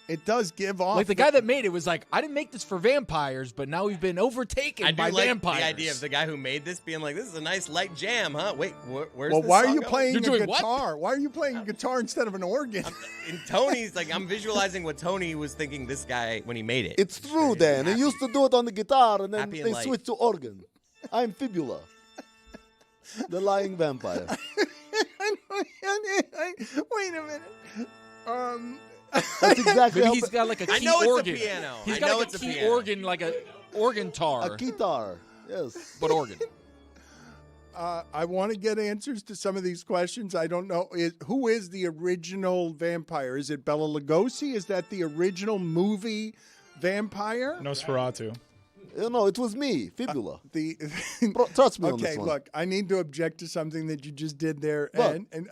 It does give off. The guy that made it was I didn't make this for vampires, but now we've been overtaken by vampires. The idea of the guy who made this being this is a nice light jam, huh? Wait, where's Well, this why are song you going? playing You're a doing guitar? Why are you playing a guitar instead of an organ? And Tony's I'm visualizing what Tony was thinking this guy when he made it. It's true, Dan. He used to do it on the guitar, and then Happy and they light. switched to organ. I'm fibula, the lying vampire. Wait a minute. That's exactly how He's got a key I know organ. it's a piano. He's I got know a it's a key piano. organ, like a organ tar, a guitar. Yes. but organ. I want to get answers to some of these questions. I don't know. Who is the original vampire? Is it Bela Lugosi? Is that the original movie vampire? Nosferatu. No, it was me, fibula. Trust me on this Okay, one. look, I need to object to something that you just did there. What? And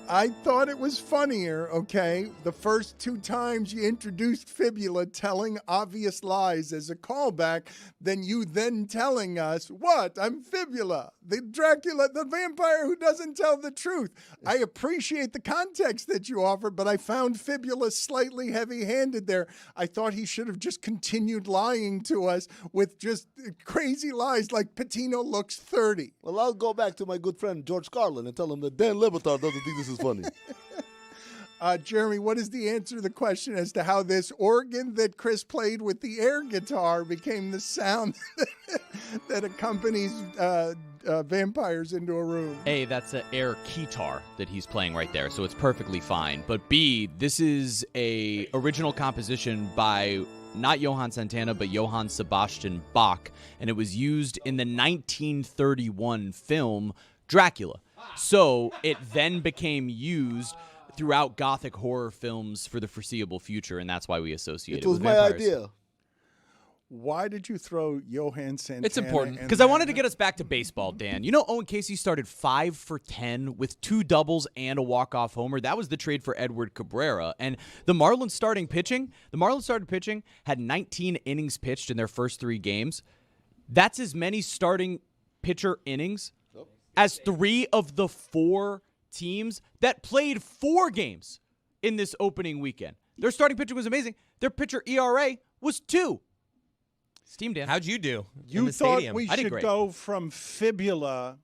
I thought it was funnier, okay, the first two times you introduced fibula telling obvious lies as a callback than you then telling us, what, I'm fibula, the Dracula, the vampire who doesn't tell the truth. I appreciate the context that you offered, but I found fibula slightly heavy-handed there. I thought he should have just continued lying to us with just crazy lies like Pitino looks 30. Well, I'll go back to my good friend George Carlin and tell him that Dan Le Batard doesn't think this is funny. Jeremy, what is the answer to the question as to how this organ that Chris played with the air guitar became the sound that accompanies vampires into a room? A, that's an air keytar that he's playing right there, so it's perfectly fine. But B, this is a original composition by not Johann Santana, but Johann Sebastian Bach, and it was used in the 1931 film Dracula. So it then became used throughout Gothic horror films for the foreseeable future, and that's why we associate it It was with my vampires. idea. Why did you throw Johan Santana? It's important in because I there? wanted to get us back to baseball, Dan. You know, Owen Casey started 5 for 10 with 2 doubles and a walk-off homer. That was the trade for Edward Cabrera. And the Marlins starting pitching, had 19 innings pitched in their first 3 games. That's as many starting pitcher innings as 3 of the 4 teams that played 4 games in this opening weekend. Their starting pitching was amazing. Their pitcher ERA was 2. It's Team Dan. How'd you do? You in the thought stadium? we I did should great. go from fibula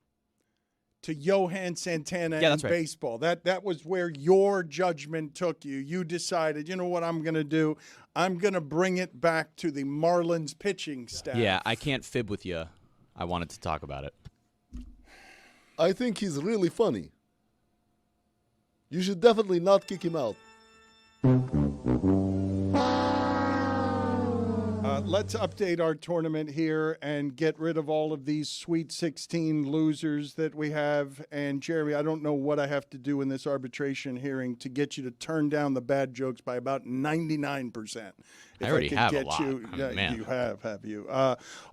to Johan Santana in that's right. baseball. That was where your judgment took you. You decided, you know what I'm going to do? I'm going to bring it back to the Marlins pitching staff. Yeah, I can't fib with you. I wanted to talk about it. I think he's really funny. You should definitely not kick him out. Let's update our tournament here and get rid of all of these Sweet 16 losers that we have. And, Jeremy, I don't know what I have to do in this arbitration hearing to get you to turn down the bad jokes by about 99%. I already have a lot. Yeah, Man. you have you?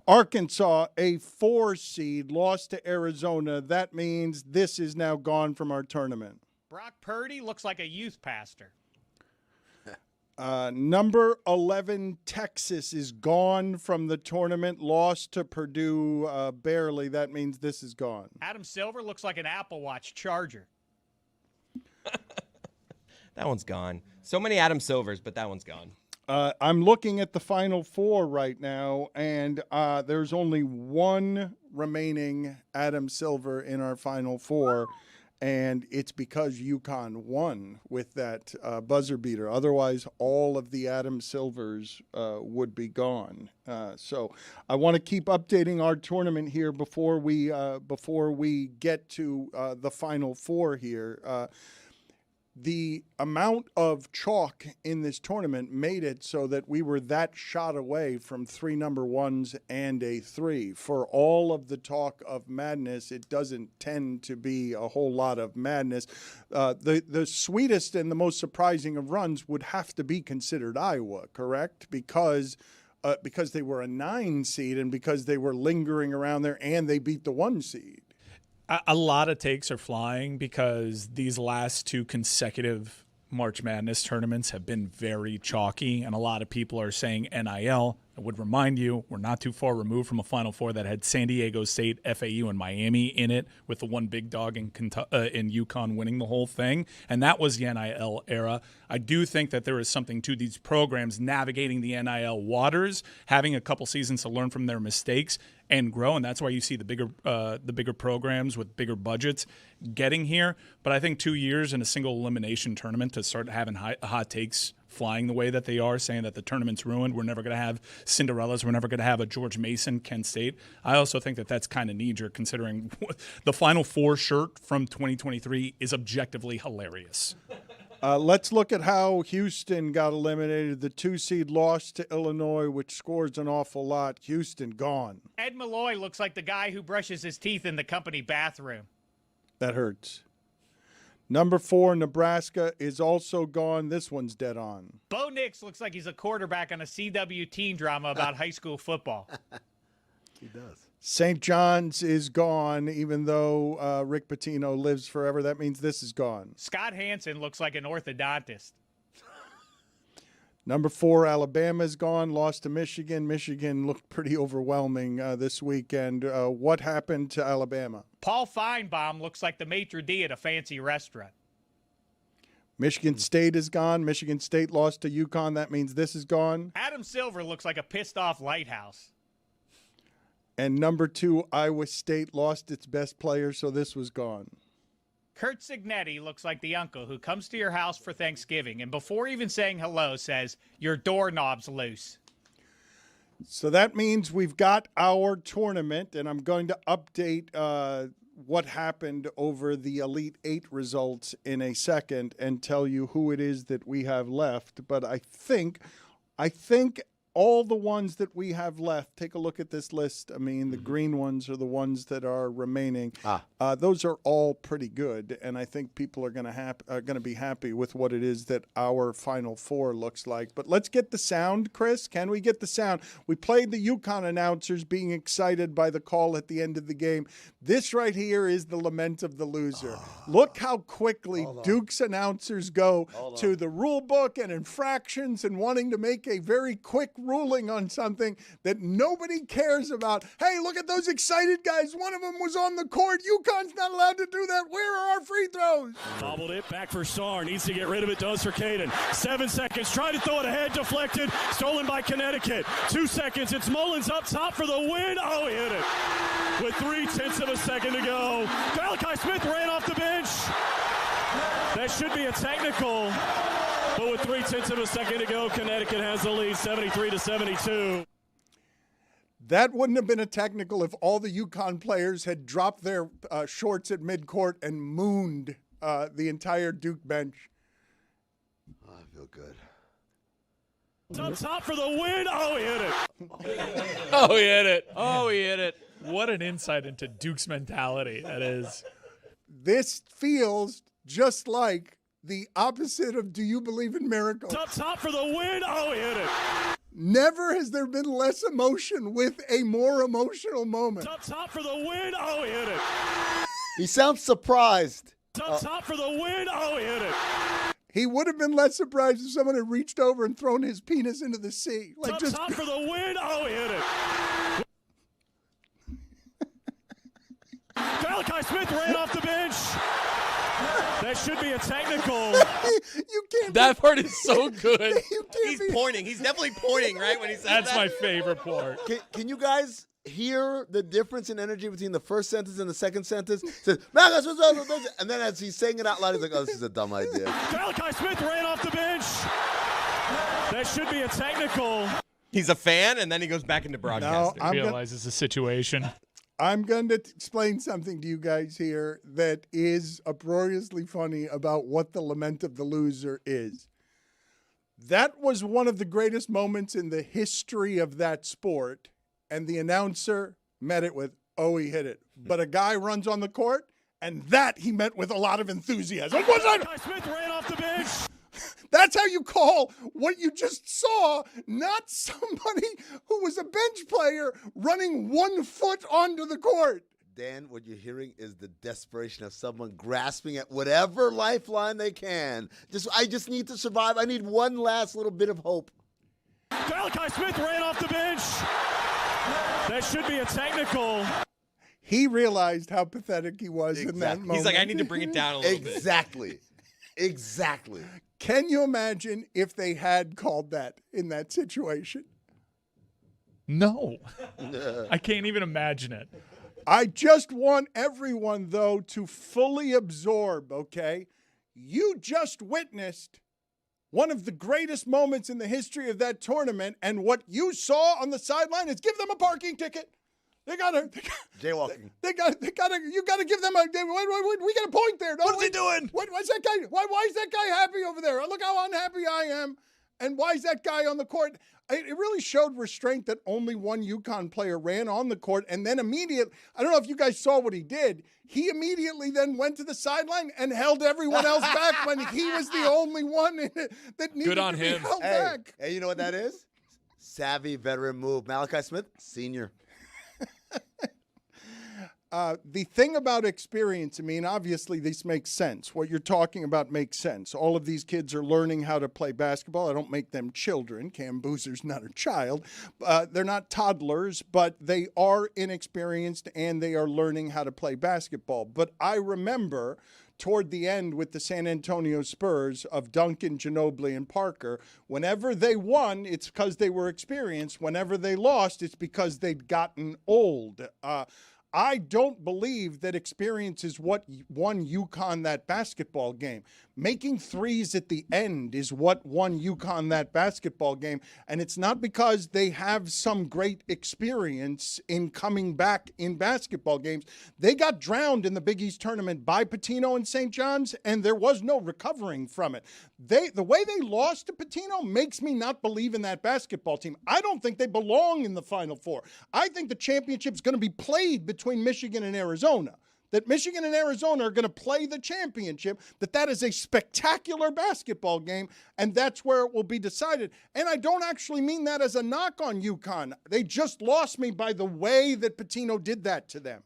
Arkansas, a 4 seed, lost to Arizona. That means this is now gone from our tournament. Brock Purdy looks like a youth pastor. Number 11, Texas, is gone from the tournament, lost to Purdue barely. That means this is gone. Adam Silver looks like an Apple Watch charger. That one's gone. So many Adam Silvers, but that one's gone. I'm looking at the Final Four right now, and there's only one remaining Adam Silver in our Final Four, and it's because UConn won with that buzzer beater. Otherwise, all of the Adam Silvers would be gone. So I want to keep updating our tournament here before we get to the Final Four here. The amount of chalk in this tournament made it so that we were that shot away from 3 number 1s and a 3. For all of the talk of madness, it doesn't tend to be a whole lot of madness. The sweetest and the most surprising of runs would have to be considered Iowa, correct? Because they were a 9 seed and because they were lingering around there and they beat the 1 seed. A lot of takes are flying because these last 2 consecutive March Madness tournaments have been very chalky, and a lot of people are saying NIL. I would remind you, we're not too far removed from a Final Four that had San Diego State, FAU, and Miami in it, with the one big dog in UConn winning the whole thing, and that was the NIL era. I do think that there is something to these programs navigating the NIL waters, having a couple seasons to learn from their mistakes and grow, and that's why you see the bigger programs with bigger budgets getting here. But I think 2 years in a single elimination tournament to start having hot takes flying the way that they are, saying that the tournament's ruined, we're never going to have Cinderellas, we're never going to have a George Mason, Kent State. I also think that that's kind of knee-jerk considering the Final Four shirt from 2023 is objectively hilarious. Let's look at how Houston got eliminated. The 2 seed lost to Illinois, which scores an awful lot. Houston gone. Ed Malloy looks like the guy who brushes his teeth in the company bathroom. That hurts. Number 4, Nebraska, is also gone. This one's dead on. Bo Nix looks like he's a quarterback on a CW teen drama about high school football. He does. St. John's is gone, even though Rick Pitino lives forever. That means this is gone. Scott Hansen looks like an orthodontist. Number 4, Alabama is gone, lost to Michigan. Michigan looked pretty overwhelming this weekend. What happened to Alabama? Paul Feinbaum looks like the maitre d' at a fancy restaurant. Michigan State is gone. Michigan State lost to UConn. That means this is gone. Adam Silver looks like a pissed-off lighthouse. And number 2, Iowa State lost its best player, so this was gone. Kurt Signetti looks like the uncle who comes to your house for Thanksgiving and before even saying hello says, your doorknob's loose. So that means we've got our tournament, and I'm going to update what happened over the Elite 8 results in a second and tell you who it is that we have left. But I think all the ones that we have left, take a look at this list. I mean, the green ones are the ones that are remaining. Those are all pretty good, and I think people are going to be happy with what it is that our Final Four looks like. But let's get the sound, Chris. Can we get the sound? We played the UConn announcers being excited by the call at the end of the game. This right here is the lament of the loser. Look how quickly Duke's announcers go to the rule book and infractions and wanting to make a very quick ruling on something that nobody cares about. Hey, look at those excited guys. One of them was on the court. UConn's not allowed to do that. Where are our free throws? Bobbled it back for Sarr. Needs to get rid of it. Does for Caden. 7 seconds. Try to throw it ahead. Deflected. Stolen by Connecticut. 2 seconds. It's Mullins up top for the win. Oh, he hit it. With 3/10 of a second to go. Malachi Smith ran off the bench. That should be a technical. But with 3/10 of a second to go, Connecticut has the lead, 73-72. That wouldn't have been a technical if all the UConn players had dropped their shorts at midcourt and mooned the entire Duke bench. Oh, I feel good. Up top for the win. Oh, he hit it. Oh, he hit it. Oh, he hit it. What an insight into Duke's mentality that is. This feels just like the opposite of Do You Believe in Miracles? Up top for the win. Oh, he hit it. Never has there been less emotion with a more emotional moment. Up top for the win. Oh, he hit it. He sounds surprised. Up top for the win. Oh, he hit it. He would have been less surprised if someone had reached over and thrown his penis into the sea. Like Up just top for the win. Oh, he hit it. Malachi Smith ran off the bench. That should be a technical. You can't. That part is so good. He's pointing. He's definitely pointing, right, when he says That's that? my favorite part. Can you guys hear the difference in energy between the first sentence and the second sentence? It says, and then as he's saying it out loud, he's like, oh, this is a dumb idea. Malachi Smith ran off the bench. That should be a technical. He's a fan, and then he goes back into broadcasting. Realizes the situation. I'm going to explain something to you guys here that is uproariously funny about what the lament of the loser is. That was one of the greatest moments in the history of that sport, and the announcer met it with, oh, he hit it. But a guy runs on the court, and that he met with a lot of enthusiasm. Smith ran off the bench. That's how you call what you just saw, not somebody who was a bench player running 1 foot onto the court. Dan, what you're hearing is the desperation of someone grasping at whatever lifeline they can. I just need to survive. I need one last little bit of hope. Malachi Smith ran off the bench. That should be a technical. He realized how pathetic he was in that moment. He's like, I need to bring it down a little bit. Exactly. Can you imagine if they had called that in that situation? No. I can't even imagine it. I just want everyone, though, to fully absorb, okay? You just witnessed one of the greatest moments in the history of that tournament, and what you saw on the sideline is give them a parking ticket. They gotta jaywalking. You gotta give them we got a point there. What's he doing? What's that guy? Why is that guy happy over there? Look how unhappy I am. And why is that guy on the court? It really showed restraint that only one UConn player ran on the court, and then immediately, I don't know if you guys saw what he did. He immediately then went to the sideline and held everyone else back when he was the only one that needed to be held back. Hey, you know what that is? Savvy veteran move. Malachi Smith, senior. The thing about experience, I mean, obviously this makes sense. What you're talking about makes sense. All of these kids are learning how to play basketball. I don't make them children. Cam Boozer's not a child. They're not toddlers, but they are inexperienced and they are learning how to play basketball. But I remember toward the end with the San Antonio Spurs of Duncan, Ginobili, and Parker, whenever they won, it's because they were experienced. Whenever they lost, it's because they'd gotten old. I don't believe that experience is what won UConn that basketball game. Making threes at the end is what won UConn that basketball game. And it's not because they have some great experience in coming back in basketball games. They got drowned in the Big East tournament by Pitino and St. John's, and there was no recovering from it. The way they lost to Pitino makes me not believe in that basketball team. I don't think they belong in the Final Four. I think the championship's going to be played between Michigan and Arizona. That Michigan and Arizona are going to play the championship, that is a spectacular basketball game, and that's where it will be decided. And I don't actually mean that as a knock on UConn. They just lost me by the way that Pitino did that to them.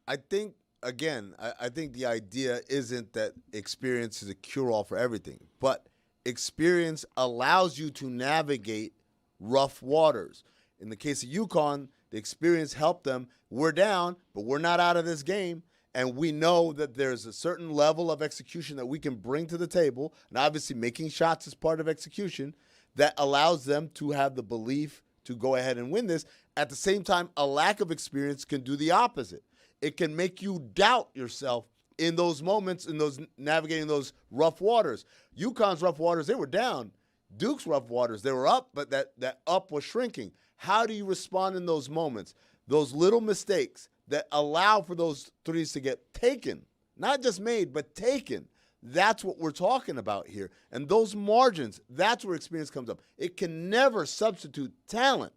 I think, again, I think the idea isn't that experience is a cure-all for everything, but experience allows you to navigate rough waters. In the case of UConn, the experience helped them. We're down, but we're not out of this game. And we know that there's a certain level of execution that we can bring to the table, and obviously making shots is part of execution, that allows them to have the belief to go ahead and win this. At the same time, a lack of experience can do the opposite. It can make you doubt yourself in those moments, in those navigating those rough waters. UConn's rough waters, they were down. Duke's rough waters, they were up, but that up was shrinking. How do you respond in those moments? Those little mistakes that allow for those threes to get taken, not just made, but taken. That's what we're talking about here. And those margins, that's where experience comes up. It can never substitute talent.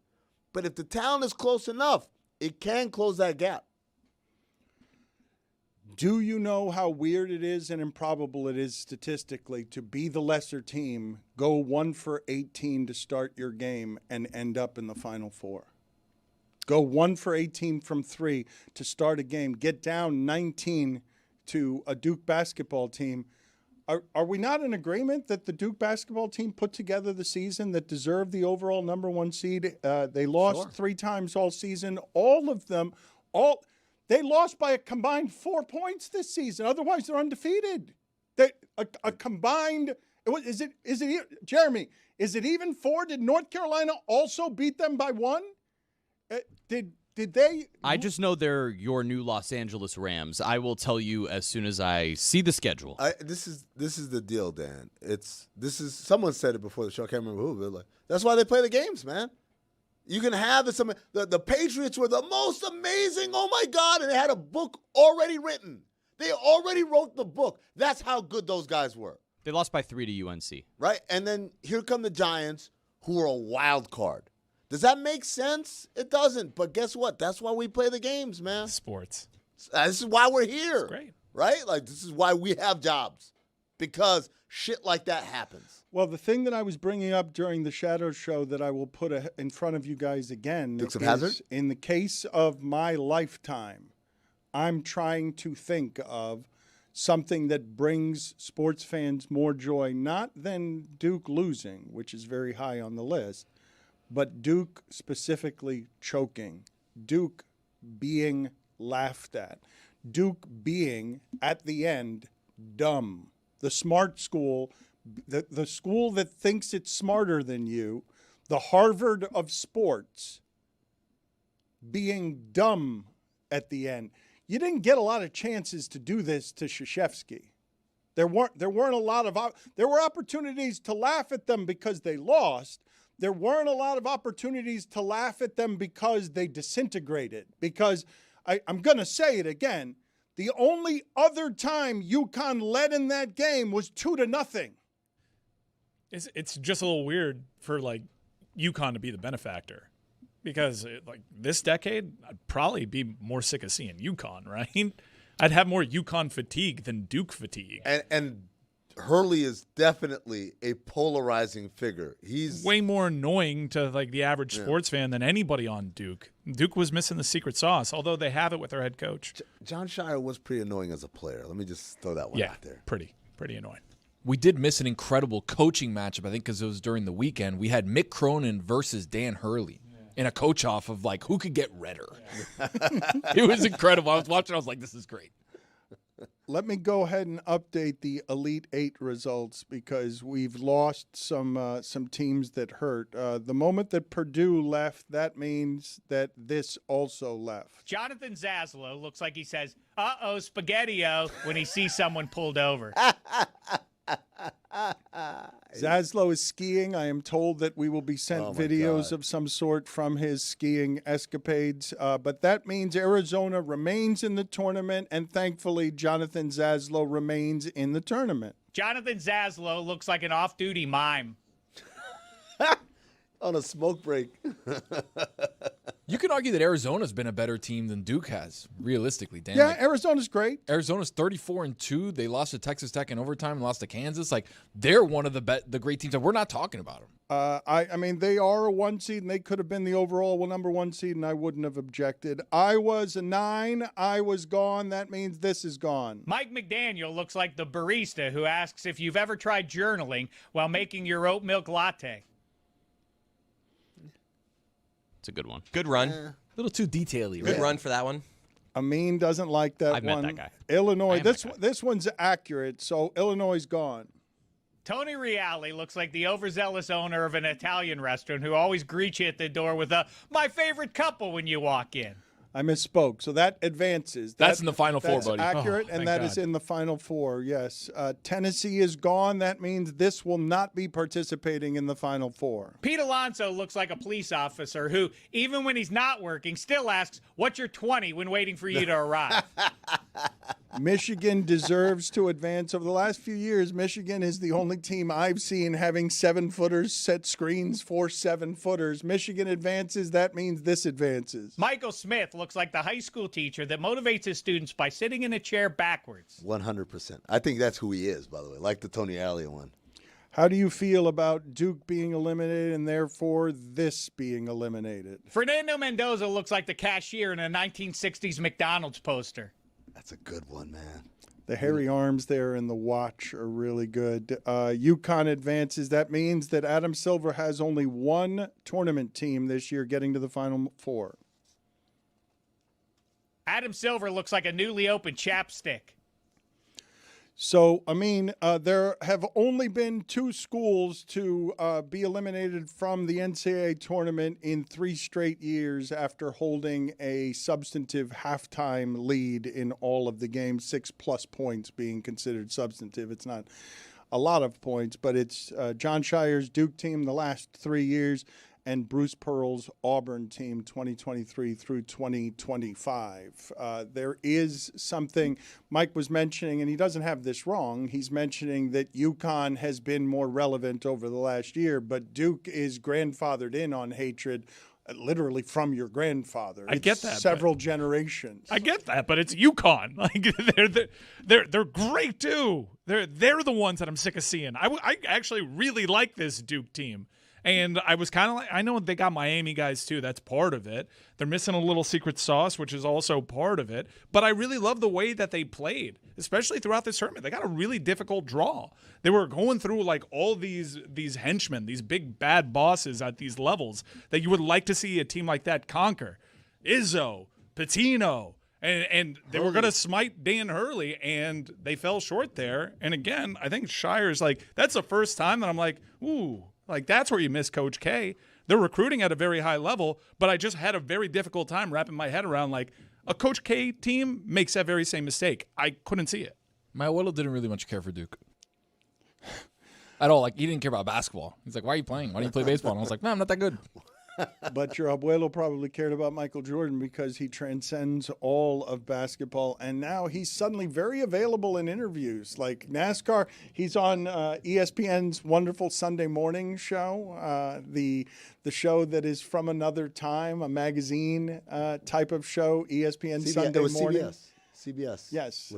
But if the talent is close enough, it can close that gap. Do you know how weird it is and improbable it is statistically to be the lesser team, go 1 for 18 to start your game, and end up in the Final Four? Go 1 for 18 from 3 to start a game, get down 19 to a Duke basketball team. Are we not in agreement that the Duke basketball team put together the season that deserved the overall number 1 seed? They lost 3 times all season. All of them, they lost by a combined 4 points this season. Otherwise, they're undefeated. A combined, Jeremy, is it even 4? Did North Carolina also beat them by 1? Did they? I just know they're your new Los Angeles Rams. I will tell you as soon as I see the schedule. This is the deal, Dan. Someone said it before the show. I can't remember who, but like, that's why they play the games, man. You can have the Patriots were the most amazing. Oh my God! And they had a book already written. They already wrote the book. That's how good those guys were. They lost by 3 to UNC. Right, and then here come the Giants, who are a wild card. Does that make sense? It doesn't. But guess what? That's why we play the games, man. Sports. This is why we're here. That's great. Right? Like, this is why we have jobs. Because shit like that happens. Well, the thing that I was bringing up during the Shadow Show that I will put in front of you guys again Dukes of is, Hazzard? in the case of my lifetime, I'm trying to think of something that brings sports fans more joy, not than Duke losing, which is very high on the list, but Duke specifically choking, Duke being laughed at, Duke being, at the end, dumb. The smart school, the school that thinks it's smarter than you, the Harvard of sports, being dumb at the end. You didn't get a lot of chances to do this to Krzyzewski. There weren't a lot of there were opportunities to laugh at them because they lost. There weren't a lot of opportunities to laugh at them because they disintegrated. Because I'm going to say it again. The only other time UConn led in that game was 2-0. It's just a little weird for like UConn to be the benefactor, because like this decade, I'd probably be more sick of seeing UConn, right? I'd have more UConn fatigue than Duke fatigue. And Hurley is definitely a polarizing figure. He's way more annoying to like the average sports fan than anybody on Duke. Duke was missing the secret sauce, although they have it with their head coach. John Shire was pretty annoying as a player. Let me just throw that one out there. Pretty annoying. We did miss an incredible coaching matchup, I think, because it was during the weekend. We had Mick Cronin versus Dan Hurley in a coach-off of, like, who could get redder. It was incredible. I was watching. I was like, this is great. Let me go ahead and update the Elite Eight results because we've lost some teams that hurt. The moment that Purdue left, that means that this also left. Jonathan Zaslow looks like he says, "Uh-oh, spaghetti-o," when he sees someone pulled over. Zaslow is skiing. I am told that we will be sent videos of some sort from his skiing escapades. But that means Arizona remains in the tournament, and thankfully Jonathan Zaslow remains in the tournament. Jonathan Zaslow looks like an off-duty mime. On a smoke break. You can argue that Arizona's been a better team than Duke has, realistically, Dan. Yeah, Arizona's great. Arizona's 34-2. They lost to Texas Tech in overtime and lost to Kansas. Like, they're one of the great teams that we're not talking about them. I mean, they are a 1 seed, and they could have been the overall number 1 seed, and I wouldn't have objected. I was a 9. I was gone. That means this is gone. Mike McDaniel looks like the barista who asks if you've ever tried journaling while making your oat milk latte. It's a good one. Good run. A little too detail-y. Good run for that one. Amin doesn't like that I've one. met that guy. Illinois, this one's accurate, so Illinois is gone. Tony Reale looks like the overzealous owner of an Italian restaurant who always greets you at the door with my favorite couple when you walk in. I misspoke. So that advances. That's in the Final Four, buddy. That's accurate, and that is in the Final Four, yes. Tennessee is gone. That means this will not be participating in the Final Four. Pete Alonso looks like a police officer who, even when he's not working, still asks, "What's your 20?" when waiting for you to arrive. Michigan deserves to advance. Over the last few years, Michigan is the only team I've seen having 7-footers set screens for 7-footers. Michigan advances. That means this advances. Michael Smith looks like the high school teacher that motivates his students by sitting in a chair backwards. 100%. I think that's who he is, by the way, like the Tony Alley one. How do you feel about Duke being eliminated and therefore this being eliminated? Fernando Mendoza looks like the cashier in a 1960s McDonald's poster. That's a good one, man. The hairy arms there and the watch are really good. UConn advances. That means that Adam Silver has only one tournament team this year getting to the Final Four. Adam Silver looks like a newly opened chapstick. So, I mean, there have only been 2 schools to be eliminated from the NCAA tournament in 3 straight years after holding a substantive halftime lead in all of the games, 6+ points being considered substantive. It's not a lot of points, but it's John Shire's Duke team the last 3 years and Bruce Pearl's Auburn team 2023 through 2025. There is something Mike was mentioning, and he doesn't have this wrong. He's mentioning that UConn has been more relevant over the last year, but Duke is grandfathered in on hatred literally from your grandfather. I get that. Several generations. I get that, but it's UConn. Like they're great too. They're the ones that I'm sick of seeing. I actually really like this Duke team. And I was kind of like, I know they got Miami guys too. That's part of it. They're missing a little secret sauce, which is also part of it. But I really love the way that they played, especially throughout this tournament. They got a really difficult draw. They were going through like all these henchmen, these big bad bosses at these levels that you would like to see a team like that conquer. Izzo, Pitino, and they were going to smite Dan Hurley, and they fell short there. And again, I think Shire's like, that's the first time that I'm like, ooh. Like, that's where you miss Coach K. They're recruiting at a very high level, but I just had a very difficult time wrapping my head around, like, a Coach K team makes that very same mistake. I couldn't see it. My abuelo didn't really much care for Duke. At all. Like, he didn't care about basketball. He's like, why are you playing? Why don't you play baseball? And I was like, no, I'm not that good. But your abuelo probably cared about Michael Jordan because he transcends all of basketball, and now he's suddenly very available in interviews. Like NASCAR, he's on ESPN's wonderful Sunday morning show, the show that is from another time, a magazine type of show, ESPN CBS, Sunday it was morning. CBS. Yes.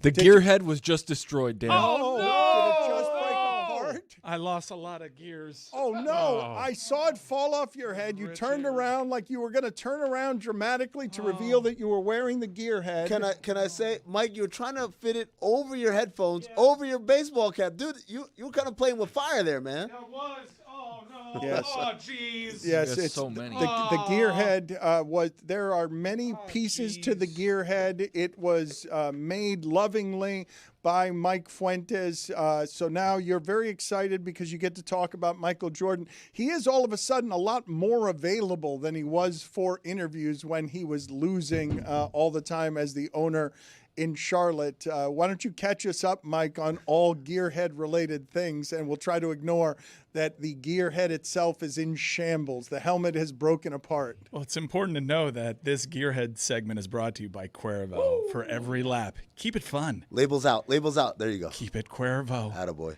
The gearhead was just destroyed, Dan. Oh, no! Did it just break apart? I lost a lot of gears. Oh, no. I saw it fall off your head. You turned around like you were going to turn around dramatically to reveal that you were wearing the gear head. Can I say, Mike, you're trying to fit it over your headphones, over your baseball cap. Dude, you were kind of playing with fire there, man. It was. Oh, no. Yes. Oh, jeez. Yes, There's it's so many. The gearhead was. There are many pieces to the gearhead. It was made lovingly by Mike Fuentes. So now you're very excited because you get to talk about Michael Jordan. He is all of a sudden a lot more available than he was for interviews when he was losing all the time as the owner in Charlotte. Why don't you catch us up, Mike, on all gearhead related things, and we'll try to ignore that the gearhead itself is in shambles. The helmet has broken apart. Well, it's important to know that this gearhead segment is brought to you by Cuervo. For every lap, keep it fun. Labels out. Labels out. There you go. Keep it Cuervo. Attaboy.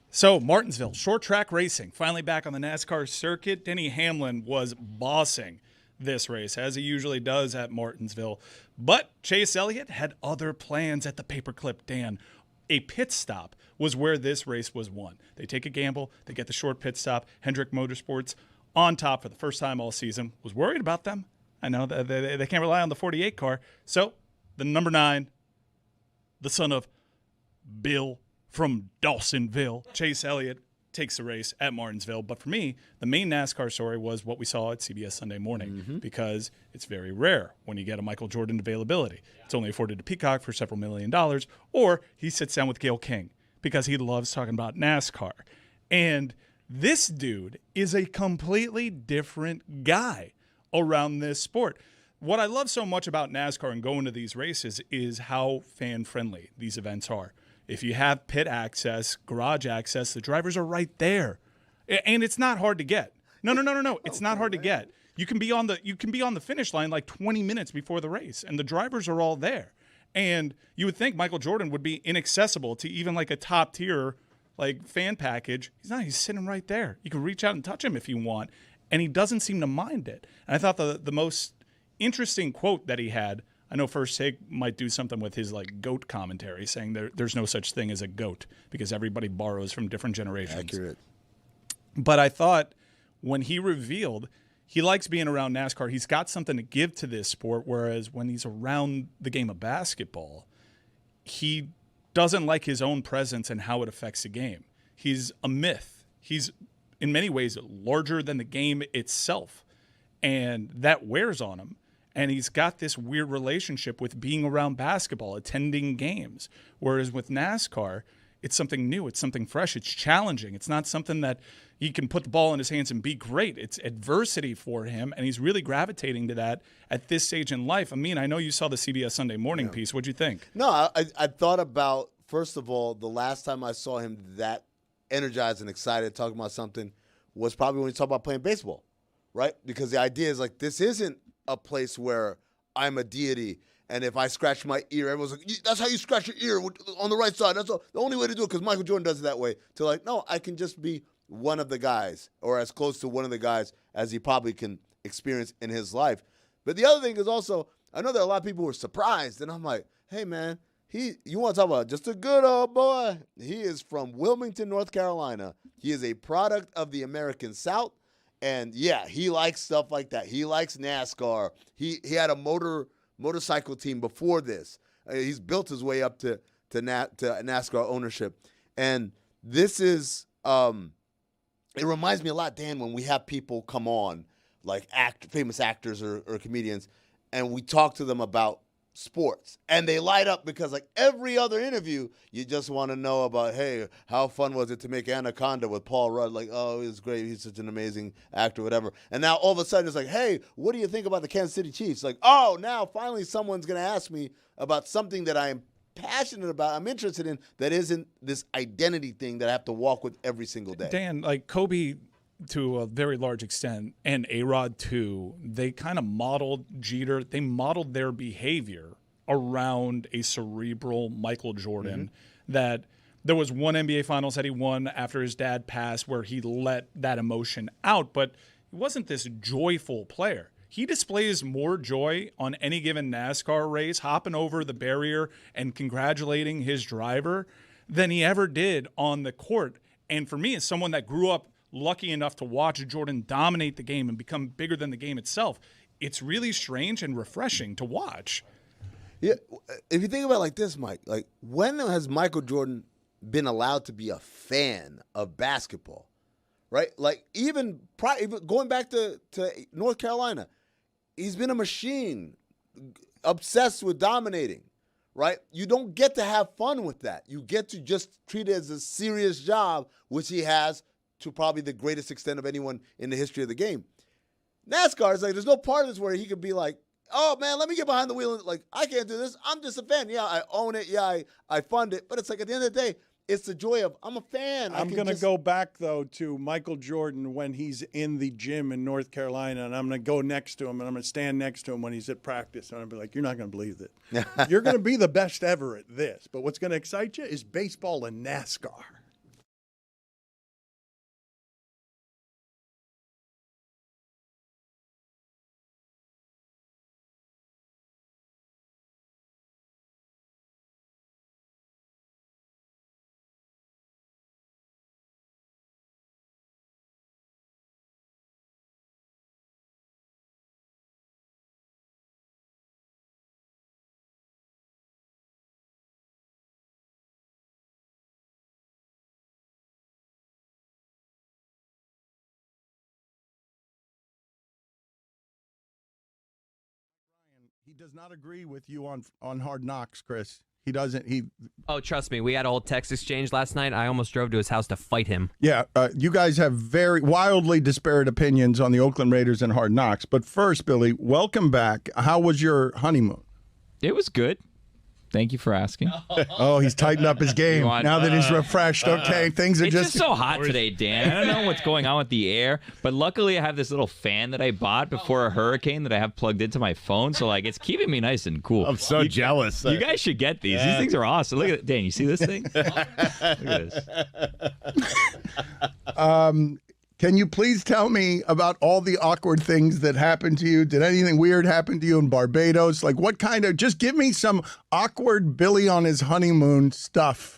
So, Martinsville, short track racing, finally back on the NASCAR circuit. Denny Hamlin was bossing this race, as he usually does at Martinsville. But Chase Elliott had other plans at the paperclip, Dan. A pit stop was where this race was won. They take a gamble. They get the short pit stop. Hendrick Motorsports on top for the first time all season. Was worried about them. I know that they can't rely on the 48 car. So, the number 9, the son of Bill from Dawsonville, Chase Elliott, takes the race at Martinsville. But for me, the main NASCAR story was what we saw at CBS Sunday Morning, because it's very rare when you get a Michael Jordan availability. It's only afforded to Peacock for several $1 million, or he sits down with Gayle King because he loves talking about NASCAR. And this dude is a completely different guy around this sport. What I love so much about NASCAR and going to these races is how fan-friendly these events are. If you have pit access, garage access, the drivers are right there. And it's not hard to get. No. It's not hard to get. You can be on the finish line like 20 minutes before the race, and the drivers are all there. And you would think Michael Jordan would be inaccessible to even like a top tier like fan package. He's not. He's sitting right there. You can reach out and touch him if you want, and he doesn't seem to mind it. And I thought the most interesting quote that he had, I know First Take might do something with his like GOAT commentary, saying there's no such thing as a GOAT because everybody borrows from different generations. Accurate. But I thought when he revealed he likes being around NASCAR, he's got something to give to this sport, whereas when he's around the game of basketball, he doesn't like his own presence and how it affects the game. He's a myth. He's in many ways larger than the game itself, and that wears on him. And he's got this weird relationship with being around basketball, attending games. Whereas with NASCAR, it's something new. It's something fresh. It's challenging. It's not something that he can put the ball in his hands and be great. It's adversity for him, and he's really gravitating to that at this stage in life. I mean, I know you saw the CBS Sunday Morning piece. What'd you think? No, I thought about, first of all, the last time I saw him that energized and excited talking about something was probably when he talked about playing baseball, right? Because the idea is like, this isn't a place where I'm a deity, and if I scratch my ear, everyone's like, that's how you scratch your ear on the right side. That's the only way to do it, because Michael Jordan does it that way. To like, no, I can just be one of the guys, or as close to one of the guys as he probably can experience in his life. But the other thing is also, I know that a lot of people were surprised, and I'm like, hey, man, you want to talk about just a good old boy? He is from Wilmington, North Carolina. He is a product of the American South. And yeah, he likes stuff like that. He likes NASCAR. He had a motorcycle team before this. He's built his way up to NASCAR ownership. And this is it reminds me a lot, Dan, when we have people come on, like famous actors or comedians, and we talk to them about sports, and they light up because like every other interview, you just want to know about, hey, how fun was it to make Anaconda with Paul Rudd? Like, oh, it was great. He's such an amazing actor, whatever. And now all of a sudden it's like, hey, what do you think about the Kansas City Chiefs? Like, oh, now finally someone's going to ask me about something that I am passionate about, I'm interested in, that isn't this identity thing that I have to walk with every single day. Dan, like Kobe, to a very large extent, and A-Rod too, they kind of modeled Jeter. They modeled their behavior around a cerebral Michael Jordan. That there was one NBA Finals that he won after his dad passed where he let that emotion out, but he wasn't this joyful player. He displays more joy on any given NASCAR race, hopping over the barrier and congratulating his driver, than he ever did on the court. And for me, as someone that grew up lucky enough to watch Jordan dominate the game and become bigger than the game itself, it's really strange and refreshing to watch. Yeah, if you think about it like this, Mike, like when has Michael Jordan been allowed to be a fan of basketball, right? Like even going back to North Carolina, he's been a machine, obsessed with dominating, right? You don't get to have fun with that. You get to just treat it as a serious job, which he has to probably the greatest extent of anyone in the history of the game. NASCAR is like, there's no part of this where he could be like, oh, man, let me get behind the wheel. And like, I can't do this. I'm just a fan. Yeah, I own it. Yeah, I fund it. But it's like at the end of the day, it's the joy of I'm a fan. I'm going to go back, though, to Michael Jordan when he's in the gym in North Carolina, and I'm going to go next to him, and I'm going to stand next to him when he's at practice, and I'll be like, you're not going to believe it. You're going to be the best ever at this. But what's going to excite you is baseball and NASCAR. He does not agree with you on Hard Knocks, Chris. He doesn't. Oh, trust me. We had a whole text exchange last night. I almost drove to his house to fight him. Yeah, you guys have very wildly disparate opinions on the Oakland Raiders and Hard Knocks. But first, Billy, welcome back. How was your honeymoon? It was good. Thank you for asking. Oh, he's tightened up his game now that he's refreshed. Okay, things are it's just so hot today, Dan. I don't know what's going on with the air, but luckily I have this little fan that I bought before a hurricane that I have plugged into my phone, so like it's keeping me nice and cool. I'm so jealous. You guys should get these. These things are awesome. Look at it, Dan. You see this thing? Look at this. Can you please tell me about all the awkward things that happened to you? Did anything weird happen to you in Barbados? Like what kind of, just give me some awkward Billy on his honeymoon stuff.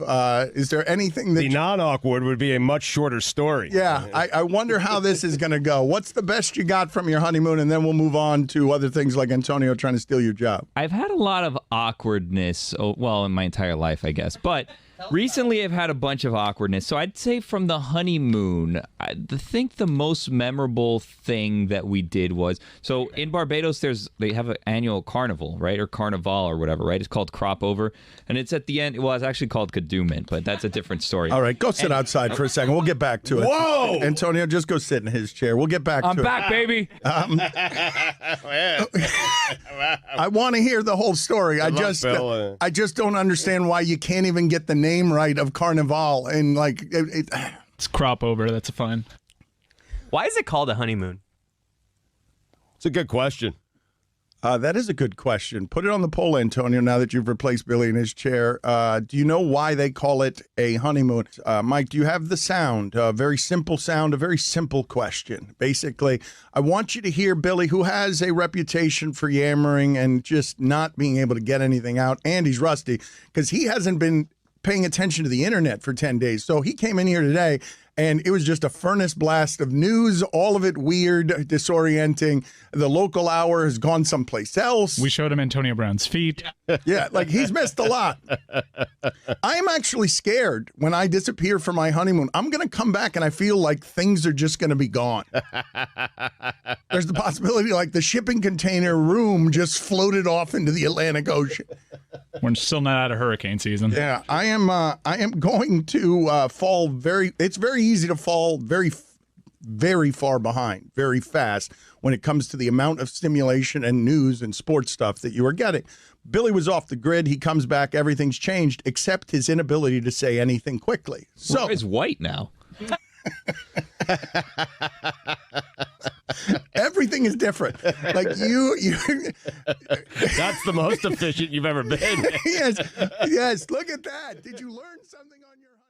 Is there anything that... The non-awkward would be a much shorter story. Yeah, I wonder how this is going to go. What's the best you got from your honeymoon? And then we'll move on to other things like Antonio trying to steal your job. I've had a lot of awkwardness, well, in my entire life, I guess. But recently I've had a bunch of awkwardness. So I'd say from the honeymoon, I think the most memorable thing that we did was, so in Barbados, they have an annual carnival, right? Or carnival or whatever, right? It's called Crop Over. And it's at the end, well, it's actually called Kadooment, but that's a different story. All right, go sit outside for a second. We'll get back to it. Whoa! Antonio, just go sit in his chair. We'll get back to it. I'm back, baby. I want to hear the whole story. I just don't understand why you can't even get the name right of Carnival. And like, it's Crop Over. That's fine. Why is it called a honeymoon? It's a good question. That is a good question. Put it on the poll, Antonio, now that you've replaced Billy in his chair. Do you know why they call it a honeymoon? Mike, do you have the sound? A very simple sound, a very simple question. Basically, I want you to hear Billy, who has a reputation for yammering and just not being able to get anything out, and he's rusty, because he hasn't been paying attention to the internet for 10 days. So he came in here today, and it was just a furnace blast of news, all of it weird, disorienting. The local hour has gone someplace else. We showed him Antonio Brown's feet. Yeah, like he's missed a lot. I am actually scared when I disappear for my honeymoon. I'm going to come back and I feel like things are just going to be gone. There's the possibility like the shipping container room just floated off into the Atlantic Ocean. We're still not out of hurricane season. Yeah, I am going to fall it's very easy to fall very far behind, very fast when it comes to the amount of stimulation and news and sports stuff that you are getting. Billy was off the grid. He comes back. Everything's changed except his inability to say anything quickly. So he's white now. Everything is different. Like you That's the most efficient you've ever been. Yes. Look at that. Did you learn something on your honeymoon?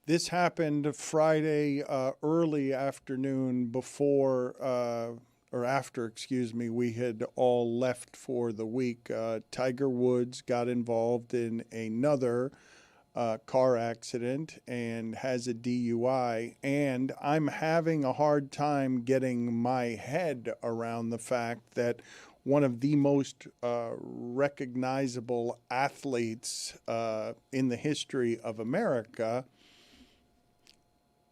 This happened Friday early afternoon before or after, excuse me, we had all left for the week. Tiger Woods got involved in another car accident and has a DUI, and I'm having a hard time getting my head around the fact that one of the most recognizable athletes in the history of America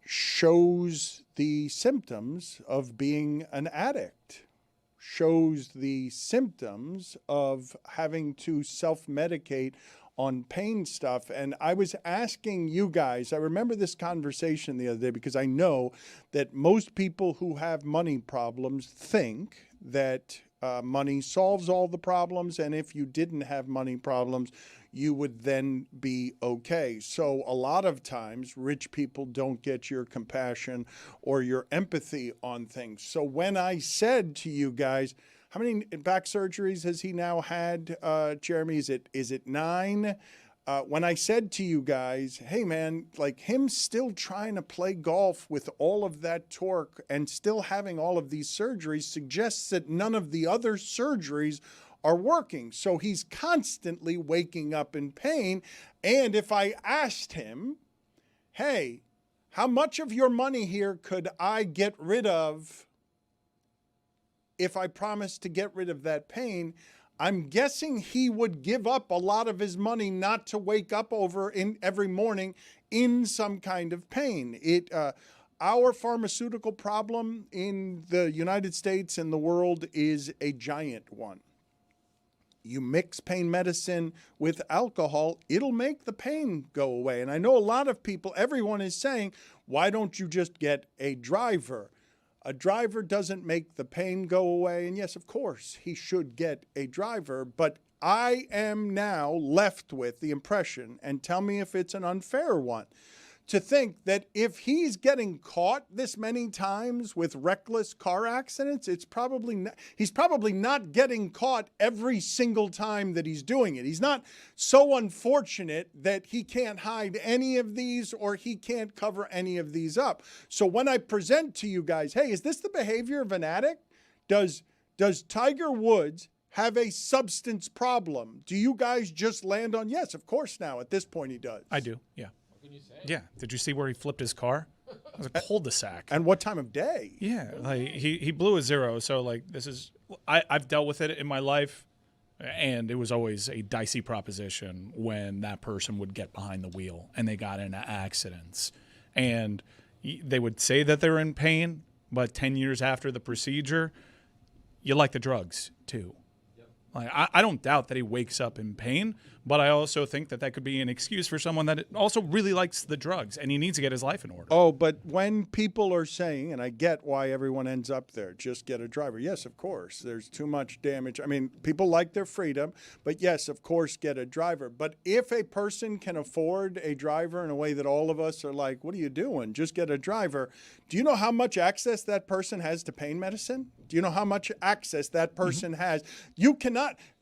shows the symptoms of being an addict, shows the symptoms of having to self-medicate on pain stuff. And I was asking you guys, I remember this conversation the other day because I know that most people who have money problems think that money solves all the problems, and if you didn't have money problems, you would then be okay. So a lot of times, rich people don't get your compassion or your empathy on things. So when I said to you guys, how many back surgeries has he now had, Jeremy? Is it 9? When I said to you guys, hey man, like him still trying to play golf with all of that torque and still having all of these surgeries suggests that none of the other surgeries are working. So he's constantly waking up in pain. And if I asked him, hey, how much of your money here could I get rid of if I promised to get rid of that pain, I'm guessing he would give up a lot of his money not to wake up over in every morning in some kind of pain. Our pharmaceutical problem in the United States and the world is a giant one. You mix pain medicine with alcohol, it'll make the pain go away. And I know a lot of people, everyone is saying, why don't you just get a driver? A driver doesn't make the pain go away. And yes, of course, he should get a driver. But I am now left with the impression, and tell me if it's an unfair one, to think that if he's getting caught this many times with reckless car accidents, he's probably not getting caught every single time that he's doing it. He's not so unfortunate that he can't hide any of these or he can't cover any of these up. So when I present to you guys, hey, is this the behavior of an addict? Does Tiger Woods have a substance problem? Do you guys just land on, yes, of course now, at this point he does? I do, yeah. Yeah. Did you see where he flipped his car? It was a cul-de-sac. And what time of day? Yeah, like he blew a zero. So like this is I've dealt with it in my life, and it was always a dicey proposition when that person would get behind the wheel and they got into accidents, and they would say that they're in pain, but 10 years after the procedure, you like the drugs too. Like I don't doubt that he wakes up in pain, but I also think that that could be an excuse for someone that also really likes the drugs and he needs to get his life in order. Oh, but when people are saying, and I get why everyone ends up there, just get a driver. Yes, of course, there's too much damage. I mean, people like their freedom, but yes, of course, get a driver. But if a person can afford a driver in a way that all of us are like, what are you doing? Just get a driver. Do you know how much access that person has to pain medicine? Do you know how much access that person has?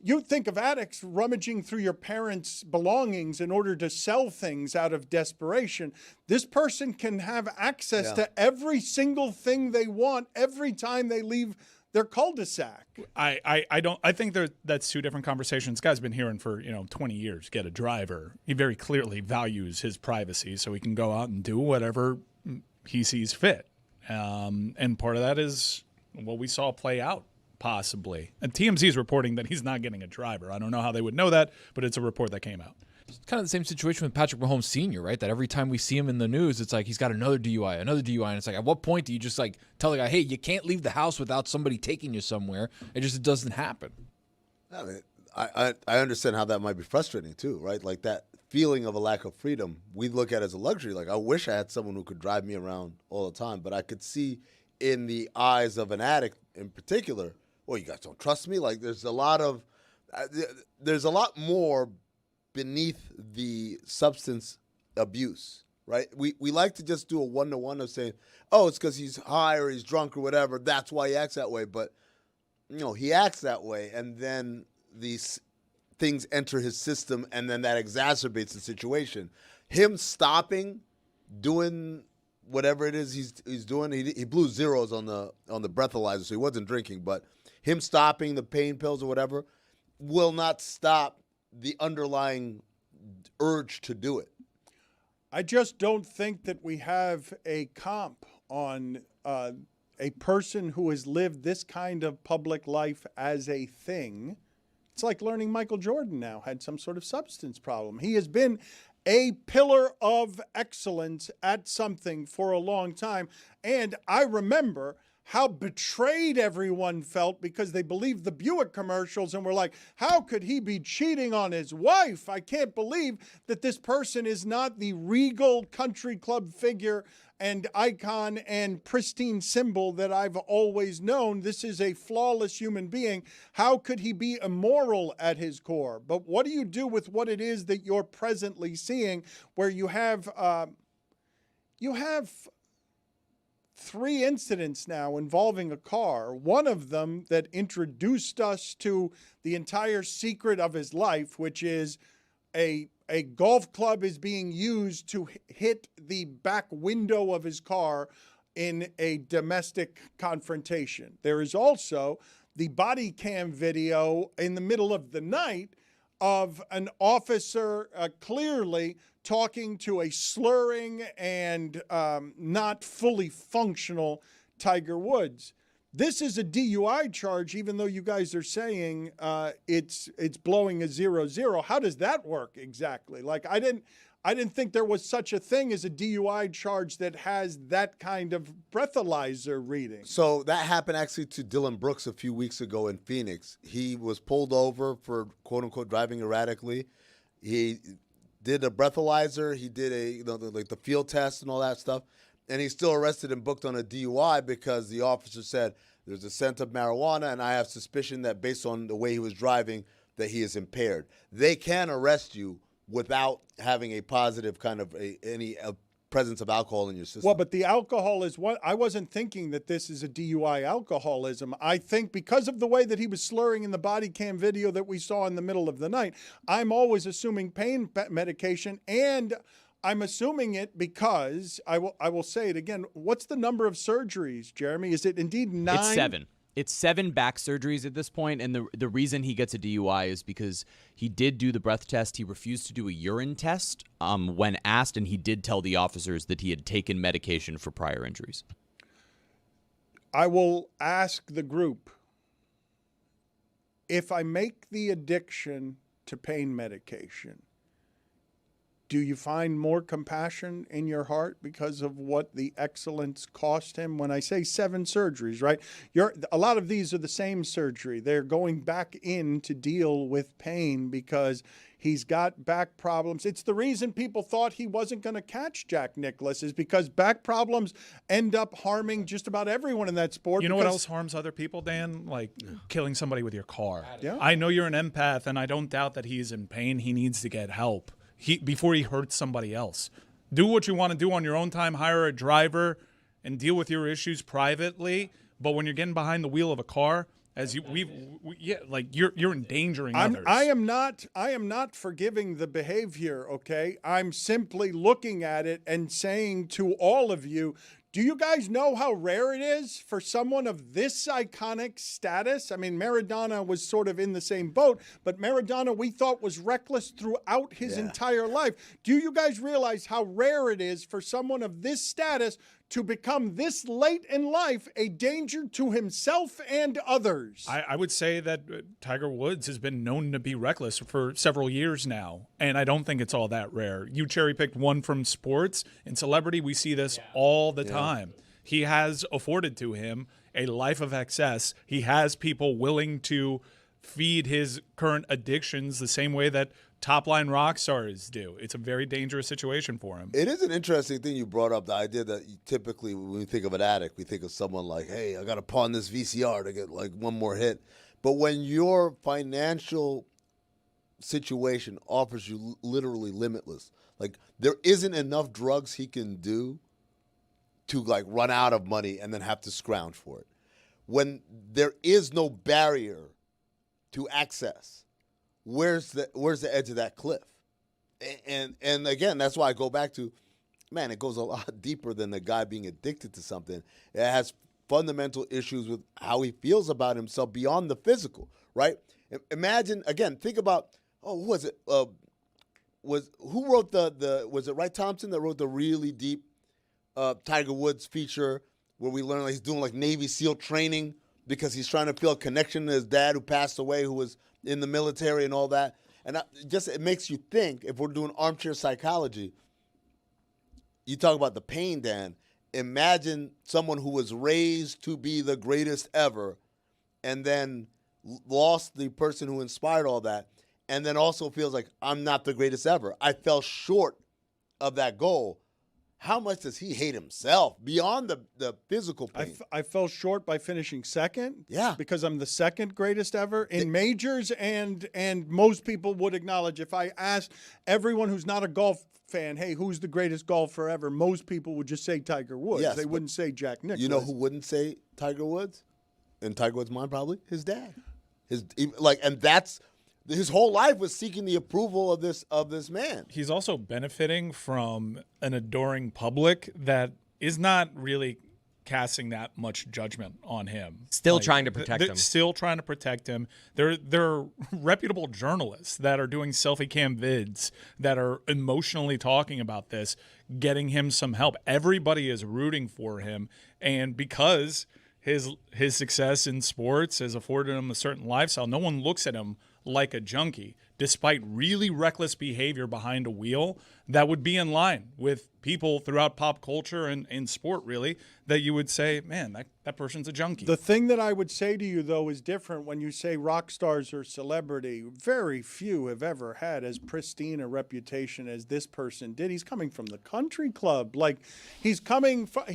You think of addicts rummaging through your parents' belongings in order to sell things out of desperation. This person can have access to every single thing they want every time they leave their cul-de-sac. I think that's two different conversations. This guy's been hearing for 20 years. Get a driver. He very clearly values his privacy, so he can go out and do whatever he sees fit. And part of that is what we saw play out. Possibly. And TMZ is reporting that he's not getting a driver. I don't know how they would know that, but it's a report that came out. It's kind of the same situation with Patrick Mahomes Sr., right? That every time we see him in the news, it's like he's got another DUI. And it's like, at what point do you just like tell the guy, hey, you can't leave the house without somebody taking you somewhere? It doesn't happen. I mean, I understand how that might be frustrating too, right? Like that feeling of a lack of freedom, we look at as a luxury. Like I wish I had someone who could drive me around all the time, but I could see in the eyes of an addict in particular, well, you guys don't trust me? Like there's a lot more beneath the substance abuse, right? We like to just do a one-to-one of saying, oh, it's because he's high or he's drunk or whatever. That's why he acts that way. But, he acts that way, and then these things enter his system, and then that exacerbates the situation. Him stopping doing whatever it is he's doing, he blew zeros on the breathalyzer, so he wasn't drinking, but him stopping the pain pills or whatever will not stop the underlying urge to do it. I just don't think that we have a comp on a person who has lived this kind of public life as a thing. It's like learning Michael Jordan now had some sort of substance problem. He has been a pillar of excellence at something for a long time. And I remember how betrayed everyone felt because they believed the Buick commercials and were like, how could he be cheating on his wife? I can't believe that this person is not the regal country club figure and icon and pristine symbol that I've always known. This is a flawless human being. How could he be immoral at his core? But what do you do with what it is that you're presently seeing, where you have 3 incidents now involving a car, one of them that introduced us to the entire secret of his life, which is a golf club is being used to hit the back window of his car in a domestic confrontation. There is also the body cam video in the middle of the night of an officer clearly talking to a slurring and not fully functional Tiger Woods. This is a DUI charge, even though you guys are saying it's blowing a 0-0. How does that work exactly? Like, I didn't think there was such a thing as a DUI charge that has that kind of breathalyzer reading. So that happened actually to Dylan Brooks a few weeks ago in Phoenix. He was pulled over for quote unquote driving erratically. He did a breathalyzer. He did the field test and all that stuff. And he's still arrested and booked on a DUI because the officer said there's a scent of marijuana, and I have suspicion that based on the way he was driving that he is impaired. They can arrest you without having a positive kind of any presence of alcohol in your system. Well, but the alcohol is what I wasn't thinking that this is a DUI alcoholism. I think because of the way that he was slurring in the body cam video that we saw in the middle of the night, I'm always assuming pain medication, and I'm assuming it because I will say it again. What's the number of surgeries, Jeremy? Is it indeed 9? It's 7. It's 7 back surgeries at this point, and the reason he gets a DUI is because he did do the breath test. He refused to do a urine test when asked, and he did tell the officers that he had taken medication for prior injuries. I will ask the group, if I make the addiction to pain medication, do you find more compassion in your heart because of what the excellence cost him? When I say 7 surgeries, right? A lot of these are the same surgery. They're going back in to deal with pain because he's got back problems. It's the reason people thought he wasn't going to catch Jack Nicklaus, is because back problems end up harming just about everyone in that sport. You know what else harms other people, Dan? Like killing somebody with your car. Yeah. I know you're an empath, and I don't doubt that he's in pain. He needs to get help before he hurts somebody else. Do what you want to do on your own time. Hire a driver and deal with your issues privately. But when you're getting behind the wheel of a car, you're endangering others. I am not forgiving the behavior, okay? I'm simply looking at it and saying to all of you, do you guys know how rare it is for someone of this iconic status? I mean, Maradona was sort of in the same boat, but Maradona we thought was reckless throughout his entire life. Do you guys realize how rare it is for someone of this status to become this late in life a danger to himself and others? I would say that Tiger Woods has been known to be reckless for several years now, and I don't think it's all that rare. You cherry-picked one from sports. In celebrity, we see this all the time. He has afforded to him a life of excess. He has people willing to feed his current addictions the same way that top-line rock stars do. It's a very dangerous situation for him. It is an interesting thing you brought up, the idea that typically when we think of an addict, we think of someone like, hey, I got to pawn this VCR to get like one more hit. But when your financial situation offers you literally limitless, like there isn't enough drugs he can do to like run out of money and then have to scrounge for it. When there is no barrier to access, where's the edge of that cliff? And again, that's why I go back to, man, it goes a lot deeper than the guy being addicted to something. It has fundamental issues with how he feels about himself beyond the physical, right? Imagine, again, think about, was who wrote was it Wright Thompson that wrote the really deep Tiger Woods feature where we learn he's doing like Navy SEAL training because he's trying to feel a connection to his dad who passed away, who was in the military and all that. And it makes you think, if we're doing armchair psychology, you talk about the pain, Dan. Imagine someone who was raised to be the greatest ever and then lost the person who inspired all that, and then also feels like, I'm not the greatest ever. I fell short of that goal. How much does he hate himself beyond the physical pain? I fell short by finishing second. Yeah. Because I'm the second greatest ever in majors, and most people would acknowledge, if I asked everyone who's not a golf fan, hey, who's the greatest golfer ever, most people would just say Tiger Woods. Yes, they wouldn't say Jack Nicklaus. You know who wouldn't say Tiger Woods? In Tiger Woods' mind, probably his dad. And that's his whole life was seeking the approval of this man. He's also benefiting from an adoring public that is not really casting that much judgment on him. Still trying to protect him. Still trying to protect him. There are reputable journalists that are doing selfie cam vids that are emotionally talking about this, getting him some help. Everybody is rooting for him, and because his success in sports has afforded him a certain lifestyle, no one looks at him like a junkie, despite really reckless behavior behind a wheel that would be in line with people throughout pop culture and in sport, really, that you would say, man, that person's a junkie. The thing that I would say to you, though, is different when you say rock stars or celebrity. Very few have ever had as pristine a reputation as this person did. He's coming from the country club. Like, he's coming from,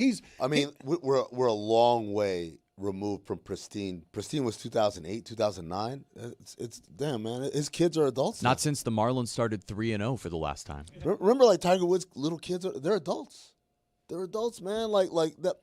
we're a long way removed from pristine. Pristine was 2008, 2009. It's damn, man. His kids are adults now. Not since the Marlins started 3-0 for the last time. Remember, like Tiger Woods' little kids, they're adults. They're adults, man. Like that.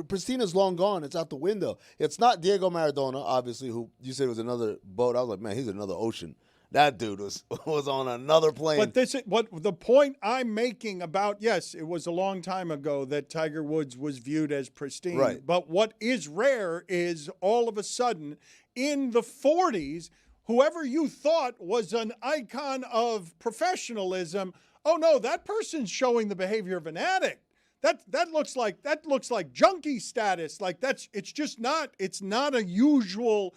Pristine is long gone. It's out the window. It's not Diego Maradona, obviously, who you said was another boat. I was like, man, he's another ocean. That dude was on another plane. But this is what the point I'm making about, yes, it was a long time ago that Tiger Woods was viewed as pristine. Right. But what is rare is all of a sudden in the 40s, whoever you thought was an icon of professionalism, oh no, that person's showing the behavior of an addict. That looks like junkie status. Like it's not a usual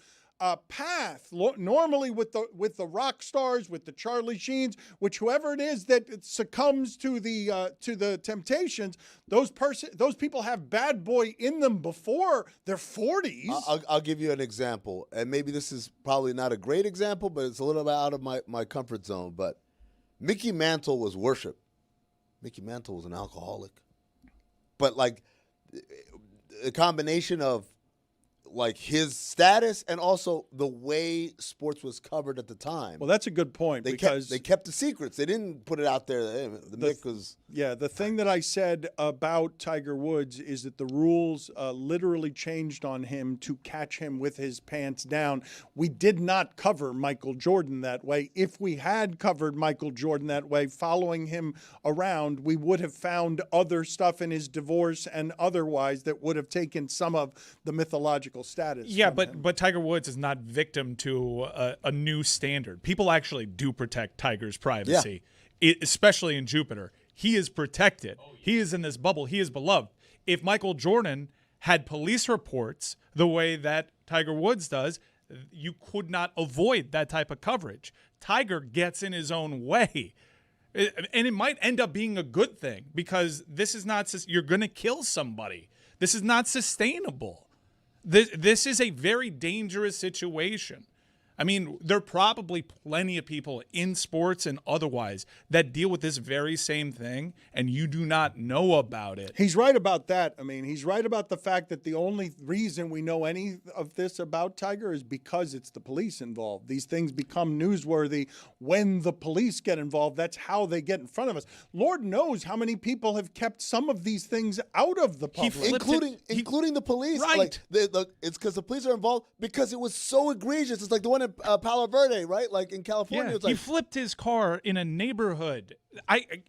path. Normally with the rock stars, with the Charlie Sheens, which whoever it is that succumbs to the temptations, those people have bad boy in them before their 40s. I'll give you an example, and maybe this is probably not a great example, but it's a little bit out of my comfort zone. But Mickey Mantle was worship. Mickey Mantle was an alcoholic, but like a combination of like his status and also the way sports was covered at the time. Well, that's a good point because they kept the secrets. They didn't put it out there. Mick was. Yeah, the thing that I said about Tiger Woods is that the rules literally changed on him to catch him with his pants down. We did not cover Michael Jordan that way. If we had covered Michael Jordan that way, following him around, we would have found other stuff in his divorce and otherwise that would have taken some of the mythological status. Yeah, but Tiger Woods is not victim to a new standard. People actually do protect Tiger's privacy, especially in Jupiter. He is protected. He is in this bubble. He is beloved. If Michael Jordan had police reports the way that Tiger Woods does, you could not avoid that type of coverage. Tiger gets in his own way. And it might end up being a good thing because this is not – you're going to kill somebody. This is not sustainable. This is a very dangerous situation. I mean, there are probably plenty of people in sports and otherwise that deal with this very same thing, and you do not know about it. He's right about that. I mean, he's right about the fact that the only reason we know any of this about Tiger is because it's the police involved. These things become newsworthy when the police get involved. That's how they get in front of us. Lord knows how many people have kept some of these things out of the public. Including the police. Right. Like, it's because the police are involved because it was so egregious. It's like the one in Palo Verde, right? Like in California. Yeah, it's like, he flipped his car in a neighborhood.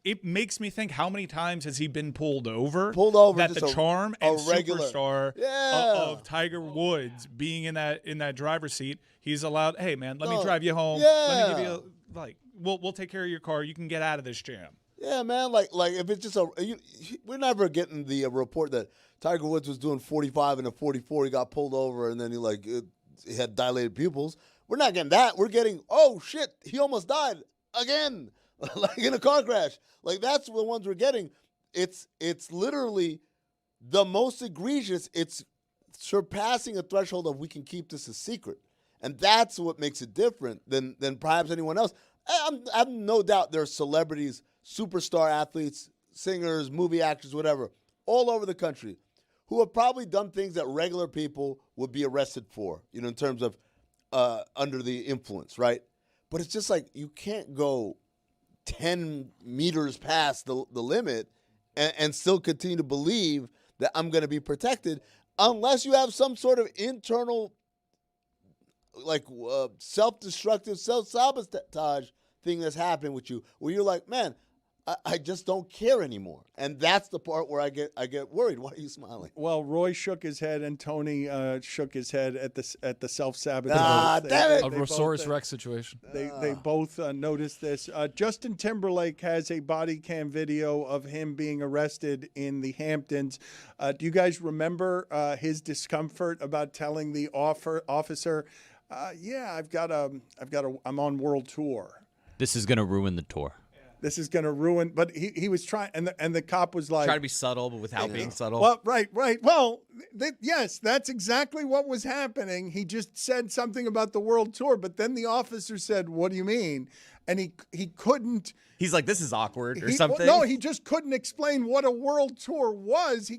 It makes me think, how many times has he been pulled over? That the charm and superstar of Tiger Woods being in that driver's seat, he's allowed, hey man, let me drive you home. Yeah. Let me give you like we'll take care of your car. You can get out of this jam. Yeah, man. Like if it's just we're never getting the report that Tiger Woods was doing 45 and a 44. He got pulled over and then he had dilated pupils. We're not getting that. We're getting, oh shit, he almost died again, like in a car crash. Like that's the ones we're getting. It's literally the most egregious. It's surpassing a threshold of we can keep this a secret, and that's what makes it different than perhaps anyone else. I have no doubt there are celebrities, superstar athletes, singers, movie actors, whatever, all over the country who have probably done things that regular people would be arrested for, in terms of under the influence, right? But it's just like you can't go 10 meters past the limit and still continue to believe that I'm going to be protected unless you have some sort of internal self-destructive, self-sabotage thing that's happening with you where you're like, man, I just don't care anymore. And that's the part where I get worried. Why are you smiling? Well, Roy shook his head and Tony shook his head at the self-sabotage. Damn it. A Rosaurus Rex situation. They both noticed this. Justin Timberlake has a body cam video of him being arrested in the Hamptons. Do you guys remember his discomfort about telling the officer, I'm on world tour. This is going to ruin the tour. This is going to ruin, but he was trying, and the cop was like, trying to be subtle, but without being subtle. Well, right. Well, yes, that's exactly what was happening. He just said something about the world tour, but then the officer said, "What do you mean?" And he couldn't. He's like, this is awkward or something. No, he just couldn't explain what a world tour was.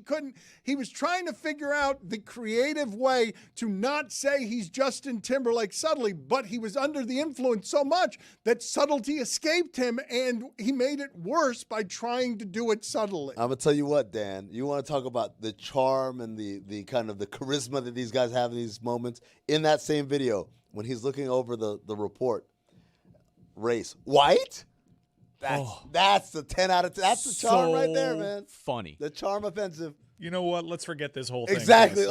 He was trying to figure out the creative way to not say he's Justin Timberlake subtly, but he was under the influence so much that subtlety escaped him, and he made it worse by trying to do it subtly. I'm going to tell you what, Dan, you want to talk about the charm and the kind of the charisma that these guys have in these moments. In that same video, when he's looking over the report, race, white? That's the 10 out of 10. That's the charm right there, man. Funny. The charm offensive. You know what? Let's forget this whole thing. Exactly.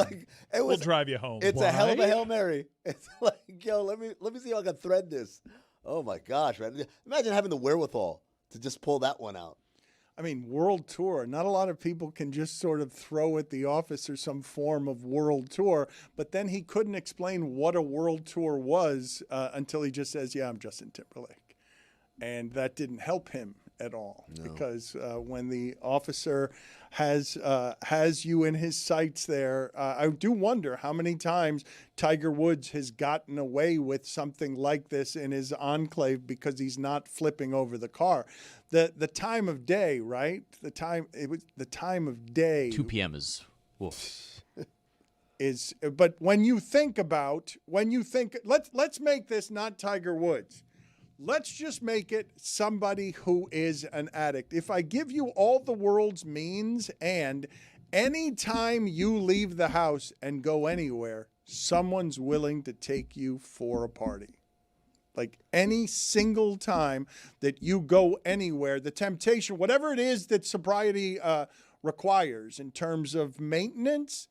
We'll drive you home. It's a hell of a Hail Mary. It's like, yo, let me see how I can thread this. Oh my gosh, man. Imagine having the wherewithal to just pull that one out. I mean, world tour. Not a lot of people can just sort of throw at the officer some form of world tour, but then he couldn't explain what a world tour was until he just says, yeah, I'm Justin Timberlake. And that didn't help him at all, because when the officer has you in his sights there, I do wonder how many times Tiger Woods has gotten away with something like this in his enclave because he's not flipping over the car. The time of day, right? The time of day. 2 p.m. is woof. But when you think, let's make this not Tiger Woods. Let's just make it somebody who is an addict. If I give you all the world's means, and anytime you leave the house and go anywhere, someone's willing to take you for a party. Like any single time that you go anywhere, the temptation, whatever it is that sobriety requires in terms of maintenance,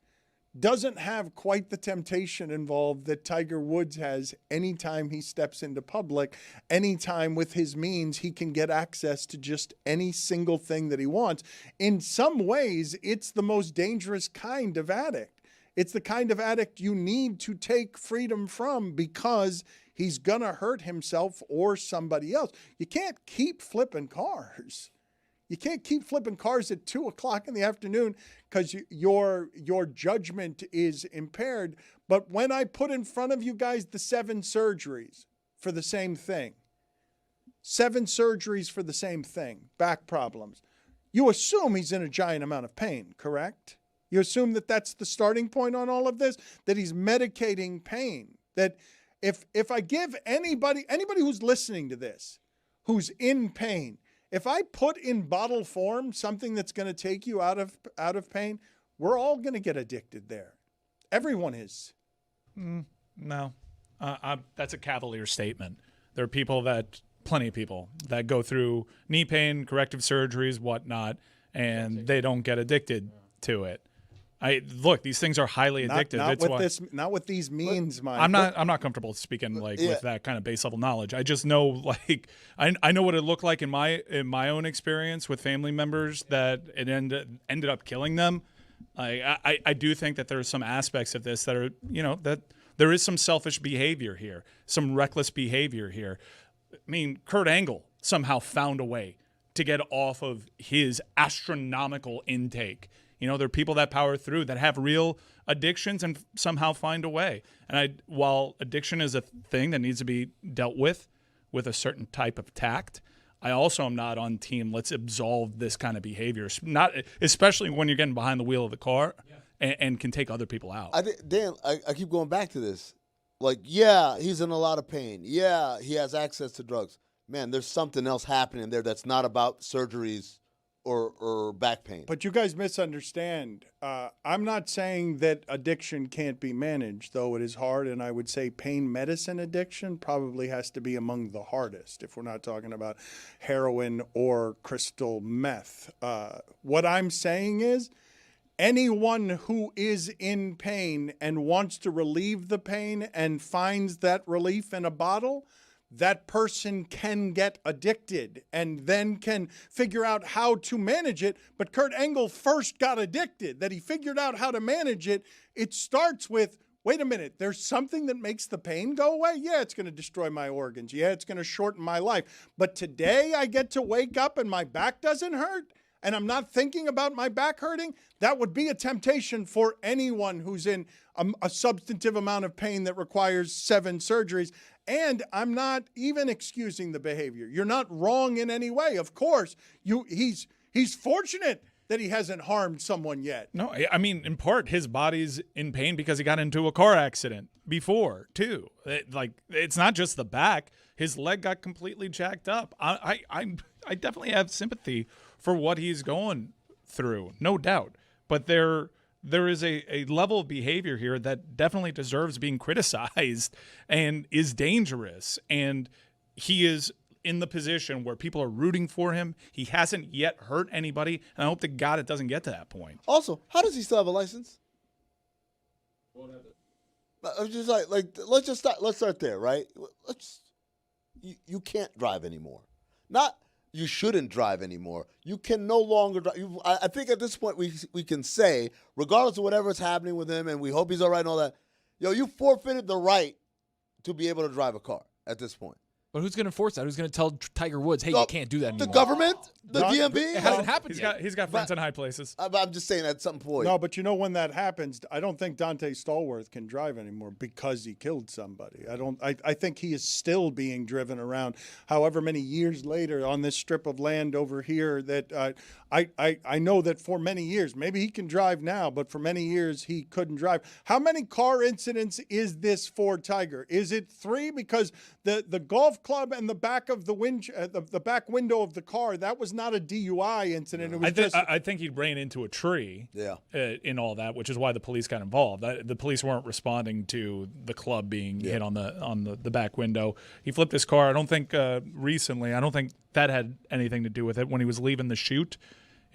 doesn't have quite the temptation involved that Tiger Woods has anytime he steps into public. Anytime with his means, he can get access to just any single thing that he wants. In some ways, it's the most dangerous kind of addict. It's the kind of addict you need to take freedom from, because he's going to hurt himself or somebody else. You can't keep flipping cars. You can't keep flipping cars at 2 o'clock in the afternoon because your judgment is impaired. But when I put in front of you guys the 7 surgeries for the same thing, 7 surgeries for the same thing, back problems, you assume he's in a giant amount of pain, correct? You assume that that's the starting point on all of this, that he's medicating pain. That if I give anybody who's listening to this, who's in pain, if I put in bottle form something that's going to take you out of pain, we're all going to get addicted there. Everyone is. No, that's a cavalier statement. There are plenty of people that go through knee pain, corrective surgeries, whatnot, and they don't get addicted to it. Look, these things are highly addictive. Not with these means, Mike. I'm not comfortable speaking with that kind of base level knowledge. I just know I know what it looked like in my own experience with family members that it ended up killing them. I do think that there are some aspects of this that are that there is some selfish behavior here, some reckless behavior here. I mean, Kurt Angle somehow found a way to get off of his astronomical intake. There are people that power through that have real addictions and somehow find a way. And while addiction is a thing that needs to be dealt with a certain type of tact, I also am not on team let's absolve this kind of behavior, not especially when you're getting behind the wheel of the car and can take other people out. Dan, I keep going back to this. Yeah, he's in a lot of pain. Yeah, he has access to drugs. Man, there's something else happening there that's not about surgeries or back pain. But you guys misunderstand. I'm not saying that addiction can't be managed, though it is hard, and I would say pain medicine addiction probably has to be among the hardest if we're not talking about heroin or crystal meth. What I'm saying is anyone who is in pain and wants to relieve the pain and finds that relief in a bottle, that person can get addicted and then can figure out how to manage it. But Kurt Angle first got addicted, that he figured out how to manage it. It starts with, wait a minute, there's something that makes the pain go away? Yeah, it's going to destroy my organs. Yeah, it's going to shorten my life. But today I get to wake up and my back doesn't hurt and I'm not thinking about my back hurting. That would be a temptation for anyone who's in a substantive amount of pain that requires 7 surgeries. And I'm not even excusing the behavior. You're not wrong in any way. Of course, he's fortunate that he hasn't harmed someone yet. No, I mean, in part, his body's in pain because he got into a car accident before, too. It's not just the back. His leg got completely jacked up. I definitely have sympathy for what he's going through, no doubt. But there is a level of behavior here that definitely deserves being criticized and is dangerous. And he is in the position where people are rooting for him. He hasn't yet hurt anybody. And I hope to God it doesn't get to that point. Also, how does he still have a license? I'm just let's start there, right? You can't drive anymore. Not you shouldn't drive anymore. You can no longer drive. I think at this point we can say, regardless of whatever's happening with him, and we hope he's all right and all that, you forfeited the right to be able to drive a car at this point. But who's going to enforce that? Who's going to tell Tiger Woods, hey, you can't do that anymore? The government? The DMV? It hasn't happened yet. He's got friends in high places. I'm just saying at some point. No, but when that happens, I don't think Dante Stallworth can drive anymore because he killed somebody. I think he is still being driven around however many years later on this strip of land over here that I know that for many years, maybe he can drive now, but for many years he couldn't drive. How many car incidents is this for Tiger? Is it 3? Because the golf club and the back of the back window of the car, that was not a DUI incident. No. It was I think he ran into a tree. Yeah. In all that, which is why the police got involved. The police weren't responding to the club being hit on the back window. He flipped his car. I don't think recently. I don't think that had anything to do with it. When he was leaving the shoot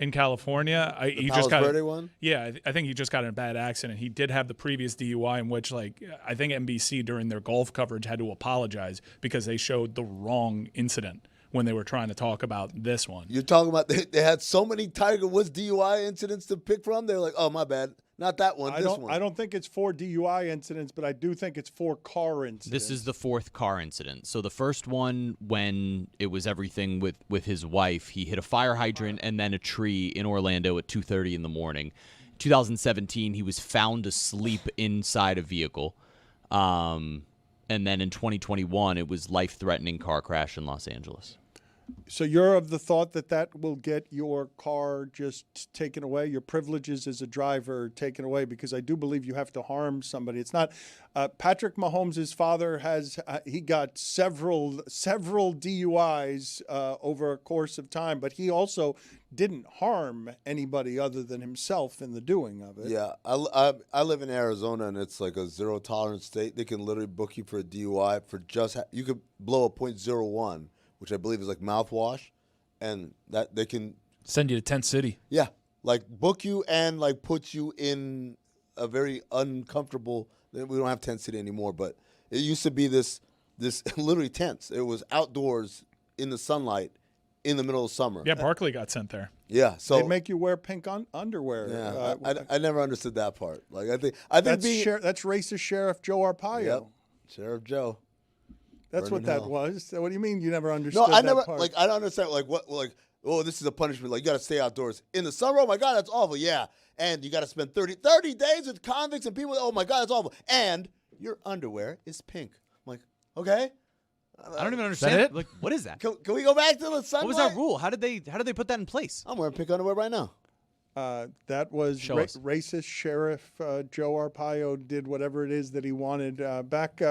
in California, he just got one? Yeah, I think he just got in a bad accident. He did have the previous DUI in which, I think NBC during their golf coverage had to apologize because they showed the wrong incident when they were trying to talk about this one. You're talking about they had so many Tiger Woods DUI incidents to pick from. They're like, oh, my bad. Not that one, this one. I don't think it's 4 DUI incidents, but I do think it's 4 car incidents. This is the 4th car incident. So the first one, when it was everything with his wife, he hit a fire hydrant and then a tree in Orlando at 2:30 in the morning. 2017, he was found asleep inside a vehicle. And then in 2021, it was life-threatening car crash in Los Angeles. So you're of the thought that will get your car just taken away, your privileges as a driver taken away, because I do believe you have to harm somebody. It's not Patrick Mahomes' father he got several DUIs over a course of time, but he also didn't harm anybody other than himself in the doing of it. Yeah, I live in Arizona, and it's like a zero tolerance state. They can literally book you for a DUI for you could blow a .01. Which I believe is like mouthwash, and that they can send you to Tent City. Yeah, like book you and like put you in a very uncomfortable. We don't have tent city anymore, but it used to be this literally tents. It was outdoors in the sunlight in the middle of summer. Yeah, Barkley got sent there. Yeah, so they make you wear pink underwear. Yeah, I never understood that part. Like I think that's racist Sheriff Joe Arpaio. Yep, Sheriff Joe. That's what that was. So what do you mean you never understood? No, I that never part? I don't understand oh, this is a punishment. Like you got to stay outdoors in the summer. Oh my God, that's awful. Yeah, and you got to spend 30 days with convicts and people. Oh my God, that's awful. And your underwear is pink. I'm like, okay. I don't even understand it. Like, what is that? Can we go back to the sunlight? What was that rule? How did they put that in place? I'm wearing pink underwear right now. That was racist Sheriff Joe Arpaio did whatever it is that he wanted back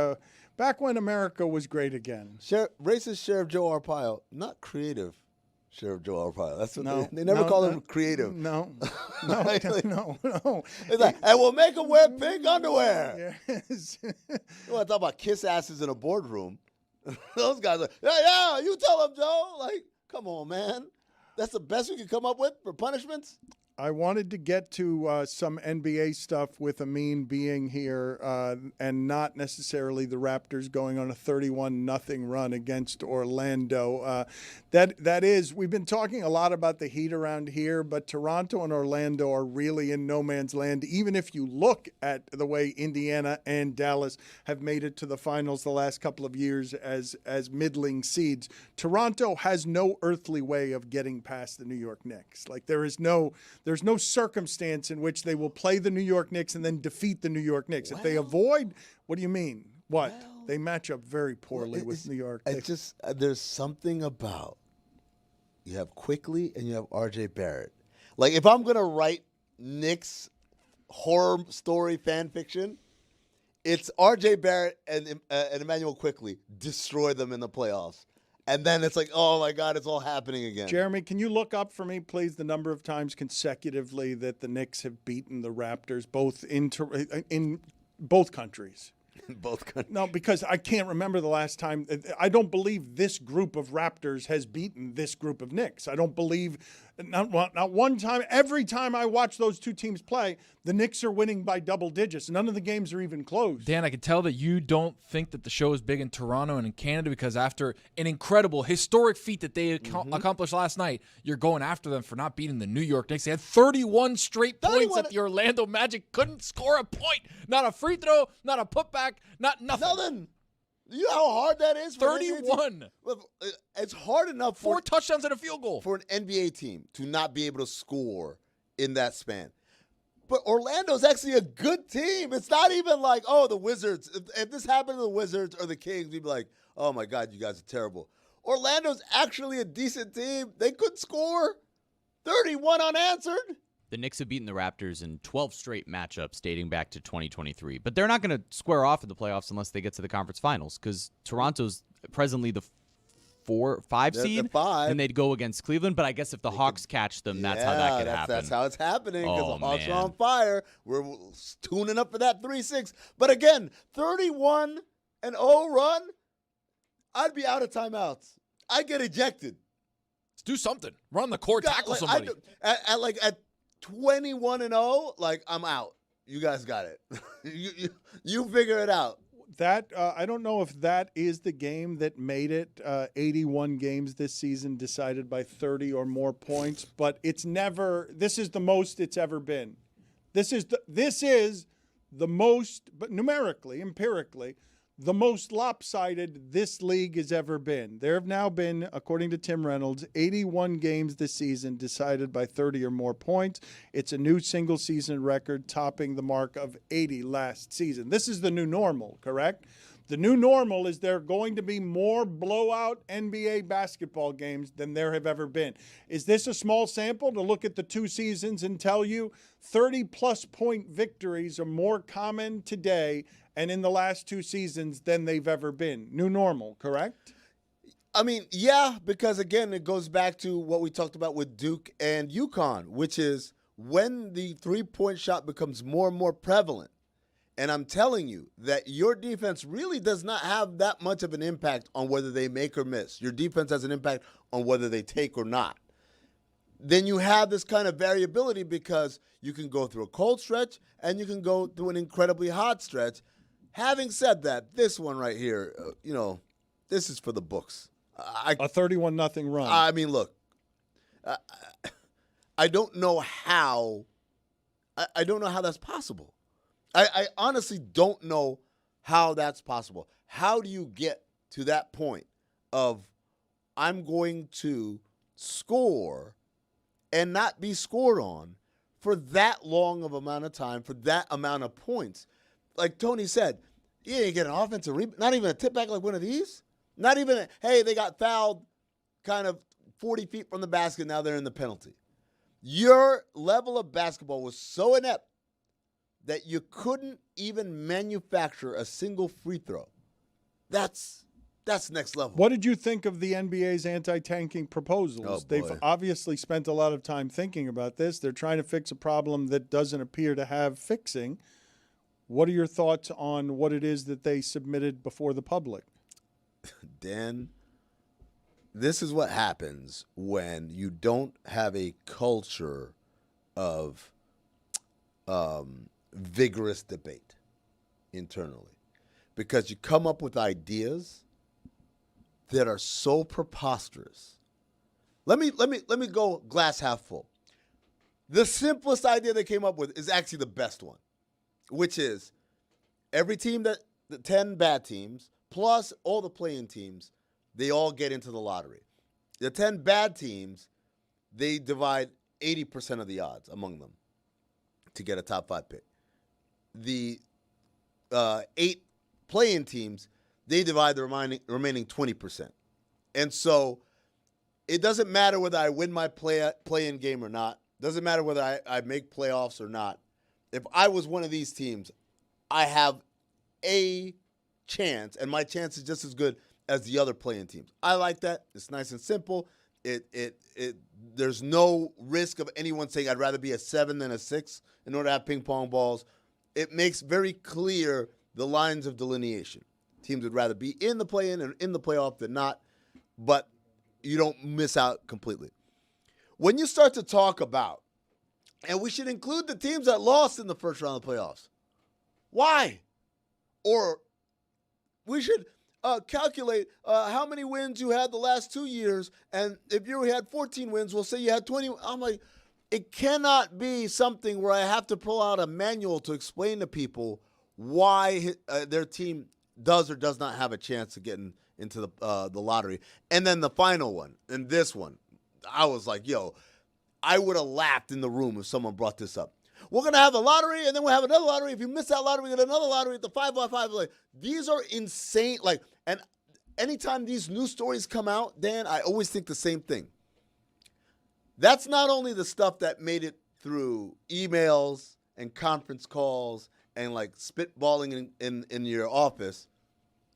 when America was great again. Racist Sheriff Joe Arpaio, not creative Sheriff Joe Arpaio. That's what they never call him creative. No. It's like, and we'll make him wear pink underwear. Yes. You want to talk about kiss asses in a boardroom? Those guys are, yeah, you tell him, Joe. Like, come on, man. That's the best we can come up with for punishments? I wanted to get to some NBA stuff with Amin being here and not necessarily the Raptors going on a 31-0 run against Orlando. That is, we've been talking a lot about the Heat around here, but Toronto and Orlando are really in no man's land. Even if you look at the way Indiana and Dallas have made it to the finals the last couple of years as middling seeds, Toronto has no earthly way of getting past the New York Knicks. Like there's no circumstance in which they will play the New York Knicks and then defeat the New York Knicks. If they avoid, what do you mean? What? They match up very poorly with New York. There's something about you have Quickly and you have RJ Barrett. Like if I'm gonna write Knicks horror story fan fiction, it's RJ Barrett and Emmanuel Quickly destroy them in the playoffs. And then it's like, oh, my God, it's all happening again. Jeremy, can you look up for me, please, the number of times consecutively that the Knicks have beaten the Raptors, both in both countries? In both countries. No, because I can't remember the last time. I don't believe this group of Raptors has beaten this group of Knicks. I don't believe not one time. Every time I watch those two teams play, the Knicks are winning by double digits. None of the games are even close. Dan, I can tell that you don't think that the show is big in Toronto and in Canada because after an incredible, historic feat that they accomplished last night, you're going after them for not beating the New York Knicks. They had 31 straight points that the Orlando Magic couldn't score a point. Not a free throw, not a putback, not nothing. Nothing. You know how hard that is? 31. It's hard enough for 4 touchdowns and a field goal for an NBA team to not be able to score in that span. But Orlando's actually a good team. It's not even like, oh, the Wizards. If this happened to the Wizards or the Kings, we'd be like, oh, my God, you guys are terrible. Orlando's actually a decent team. They could score 31 unanswered. The Knicks have beaten the Raptors in 12 straight matchups dating back to 2023. But they're not going to square off in the playoffs unless they get to the conference finals because Toronto's presently the 4-5 seed. And they'd go against Cleveland. But I guess if the Hawks catch them, that's how that could happen. That's how it's happening because the Hawks are on fire. We're tuning up for that 3-6. But again, 31-0 run, I'd be out of timeouts. I'd get ejected. Let's do something. Run the court, tackle somebody. At 21-0, like I'm out. You guys got it. you figure it out. That I don't know if that is the game that made it 81 games this season decided by 30 or more points, but it's never. This is the most it's ever been. This is the most, but numerically, empirically, the most lopsided this league has ever been. There have now been, according to Tim Reynolds, 81 games this season decided by 30 or more points. It's a new single-season record, topping the mark of 80 last season. This is the new normal, correct? The new normal is there are going to be more blowout NBA basketball games than there have ever been. Is this a small sample to look at the 2 seasons and tell you 30-plus point victories are more common today and in the last 2 seasons than they've ever been? New normal, correct? I mean, yeah, because, again, it goes back to what we talked about with Duke and UConn, which is when the three-point shot becomes more and more prevalent. And I'm telling you that your defense really does not have that much of an impact on whether they make or miss. Your defense has an impact on whether they take or not. then you have this kind of variability because you can go through a cold stretch and you can go through an incredibly hot stretch. Having said that, this one right here, this is for the books. A 31-0 run. I mean, look, I don't know how. I don't know how that's possible. I honestly don't know how that's possible. How do you get to that point of I'm going to score and not be scored on for that long of amount of time, for that amount of points? Like Tony said, you ain't get an offensive rebound, not even a tip back like one of these. Not even, hey, they got fouled kind of 40 feet from the basket, now they're in the penalty. Your level of basketball was so inept that you couldn't even manufacture a single free throw. That's next level. What did you think of the NBA's anti-tanking proposals? Oh, boy. They've obviously spent a lot of time thinking about this. They're trying to fix a problem that doesn't appear to have fixing. What are your thoughts on what it is that they submitted before the public? Dan, this is what happens when you don't have a culture of vigorous debate internally, because you come up with ideas that are so preposterous. Let me go glass half full. The simplest idea they came up with is actually the best one, which is every team the 10 bad teams plus all the play-in teams, they all get into the lottery. The 10 bad teams, they divide 80% of the odds among them to get a top 5 pick. The 8 play-in teams, they divide the remaining 20%. And so it doesn't matter whether I win my play-in game or not. Doesn't matter whether I make playoffs or not. If I was one of these teams, I have a chance, and my chance is just as good as the other play-in teams. I like that. It's nice and simple. There's no risk of anyone saying I'd rather be a 7 than a 6 in order to have ping pong balls. It makes very clear the lines of delineation. Teams would rather be in the play-in and in the playoff than not, but you don't miss out completely. When you start to talk about, and we should include the teams that lost in the first round of the playoffs. Why? Or we should calculate how many wins you had the last 2 years, and if you had 14 wins, we'll say you had 20. I'm like, it cannot be something where I have to pull out a manual to explain to people why their team does or does not have a chance of getting into the lottery. And then the final one, and this one, I was like, yo, I would have laughed in the room if someone brought this up. We're going to have a lottery, and then we'll have another lottery. If you miss that lottery, we get another lottery at the 5x5. Like, these are insane. Like, and anytime these news stories come out, Dan, I always think the same thing. That's not only the stuff that made it through emails and conference calls and like spitballing in your office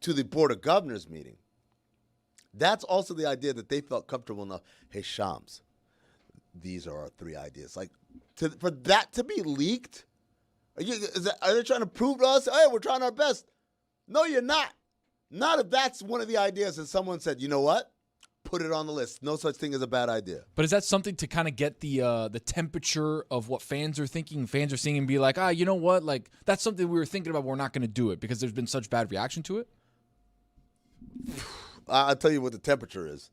to the Board of Governors meeting. That's also the idea that they felt comfortable enough. Hey, Shams, these are our 3 ideas. Like, for that to be leaked, are they trying to prove to us, hey, we're trying our best? No, you're not. Not if that's one of the ideas and someone said, you know what? Put it on the list. No such thing as a bad idea. But is that something to kind of get the temperature of what fans are thinking, fans are seeing, and be like, you know what? Like, that's something we were thinking about, but we're not going to do it because there's been such bad reaction to it? I'll tell you what the temperature is.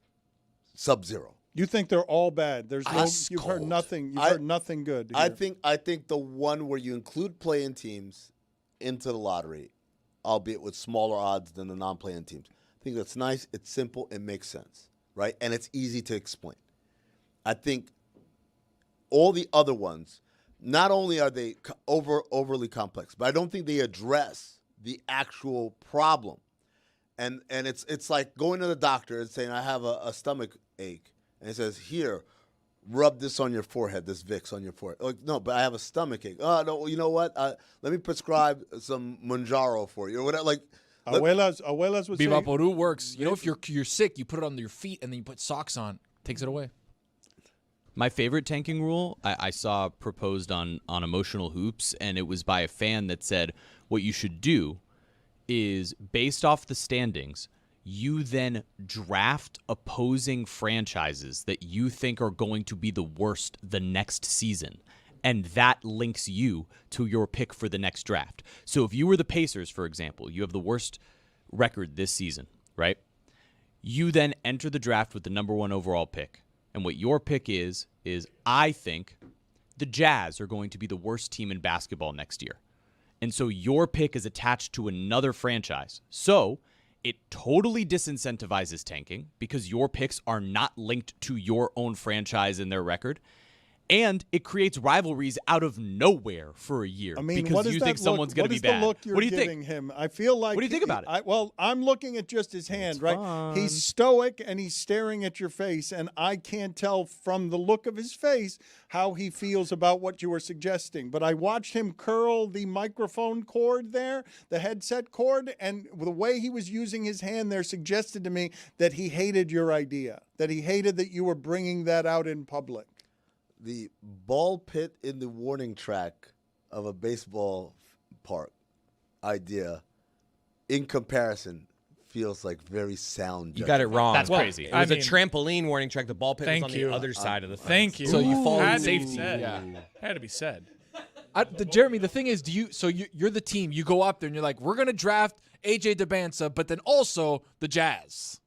Sub-zero. You think they're all bad? There's no. You've heard nothing. You've heard nothing good. Here. I think the one where you include play-in teams into the lottery, albeit with smaller odds than the non-play-in teams. I think that's nice. It's simple. It makes sense, right? And it's easy to explain. I think all the other ones, not only are they overly complex, but I don't think they address the actual problem. And it's like going to the doctor and saying, I have a stomach ache. And he says, here, rub this on your forehead, this Vicks on your forehead. Like, no, but I have a stomach ache. Oh, no, you know what? Let me prescribe some Manjaro for you or whatever. Like, Abuelas would say. Vivaporu works. You know, if you're sick, you put it on your feet and then you put socks on. Takes it away. My favorite tanking rule I saw proposed on Emotional Hoops, and it was by a fan that said what you should do is, based off the standings, You then draft opposing franchises that you think are going to be the worst the next season. And that links you to your pick for the next draft. So if you were the Pacers, for example, you have the worst record this season, right? You then enter the draft with the number 1 overall pick. And what your pick is I think the Jazz are going to be the worst team in basketball next year. And so your pick is attached to another franchise. So it totally disincentivizes tanking because your picks are not linked to your own franchise and their record. And it creates rivalries out of nowhere for a year. I mean, because what does you that think someone's going to be bad. What is the look What do you're you giving think? him? I feel like. What do you think about it? Well, I'm looking at just his hand, right? fun. He's stoic and he's staring at your face, and I can't tell from the look of his face how he feels about what you were suggesting. But I watched him curl the microphone cord there, the headset cord, and the way he was using his hand there suggested to me that he hated your idea, that he hated that you were bringing that out in public. The ball pit in the warning track of a baseball park idea, in comparison, feels like very sound. You got it wrong. That's crazy. It was a trampoline warning track. The ball pit was Thank on you. the other side of the fence. Thank you. So you follow had the to be safety. said. Yeah. Had to be said. Jeremy, the thing is, you're the team. You go up there and you're like, we're gonna draft AJ DeBanza, but then also the Jazz.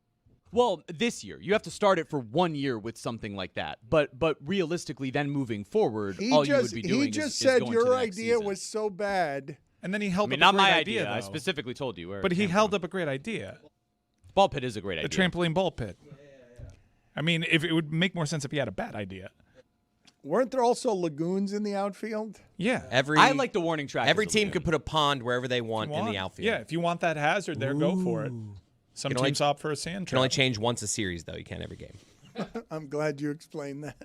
Well, this year. You have to start it for 1 year with something like that. But realistically, then moving forward, all you would be doing he just is said going your to the next idea season. was so bad. And then he held I mean, up not a great my idea. I though. specifically told you where. But it he came held from. up a great idea. Ball pit is a great The idea. trampoline ball pit. I mean, if it would make more sense if he had a bad idea. Weren't there also lagoons in the outfield? Yeah. I like the warning track. Every as a team lagoon. could put a pond wherever they want in the outfield. Yeah, if you want that hazard there, go for it. Some Can only- teams opt for a sand Can only trap. change once a series, though. You can't every game. I'm glad you explained that.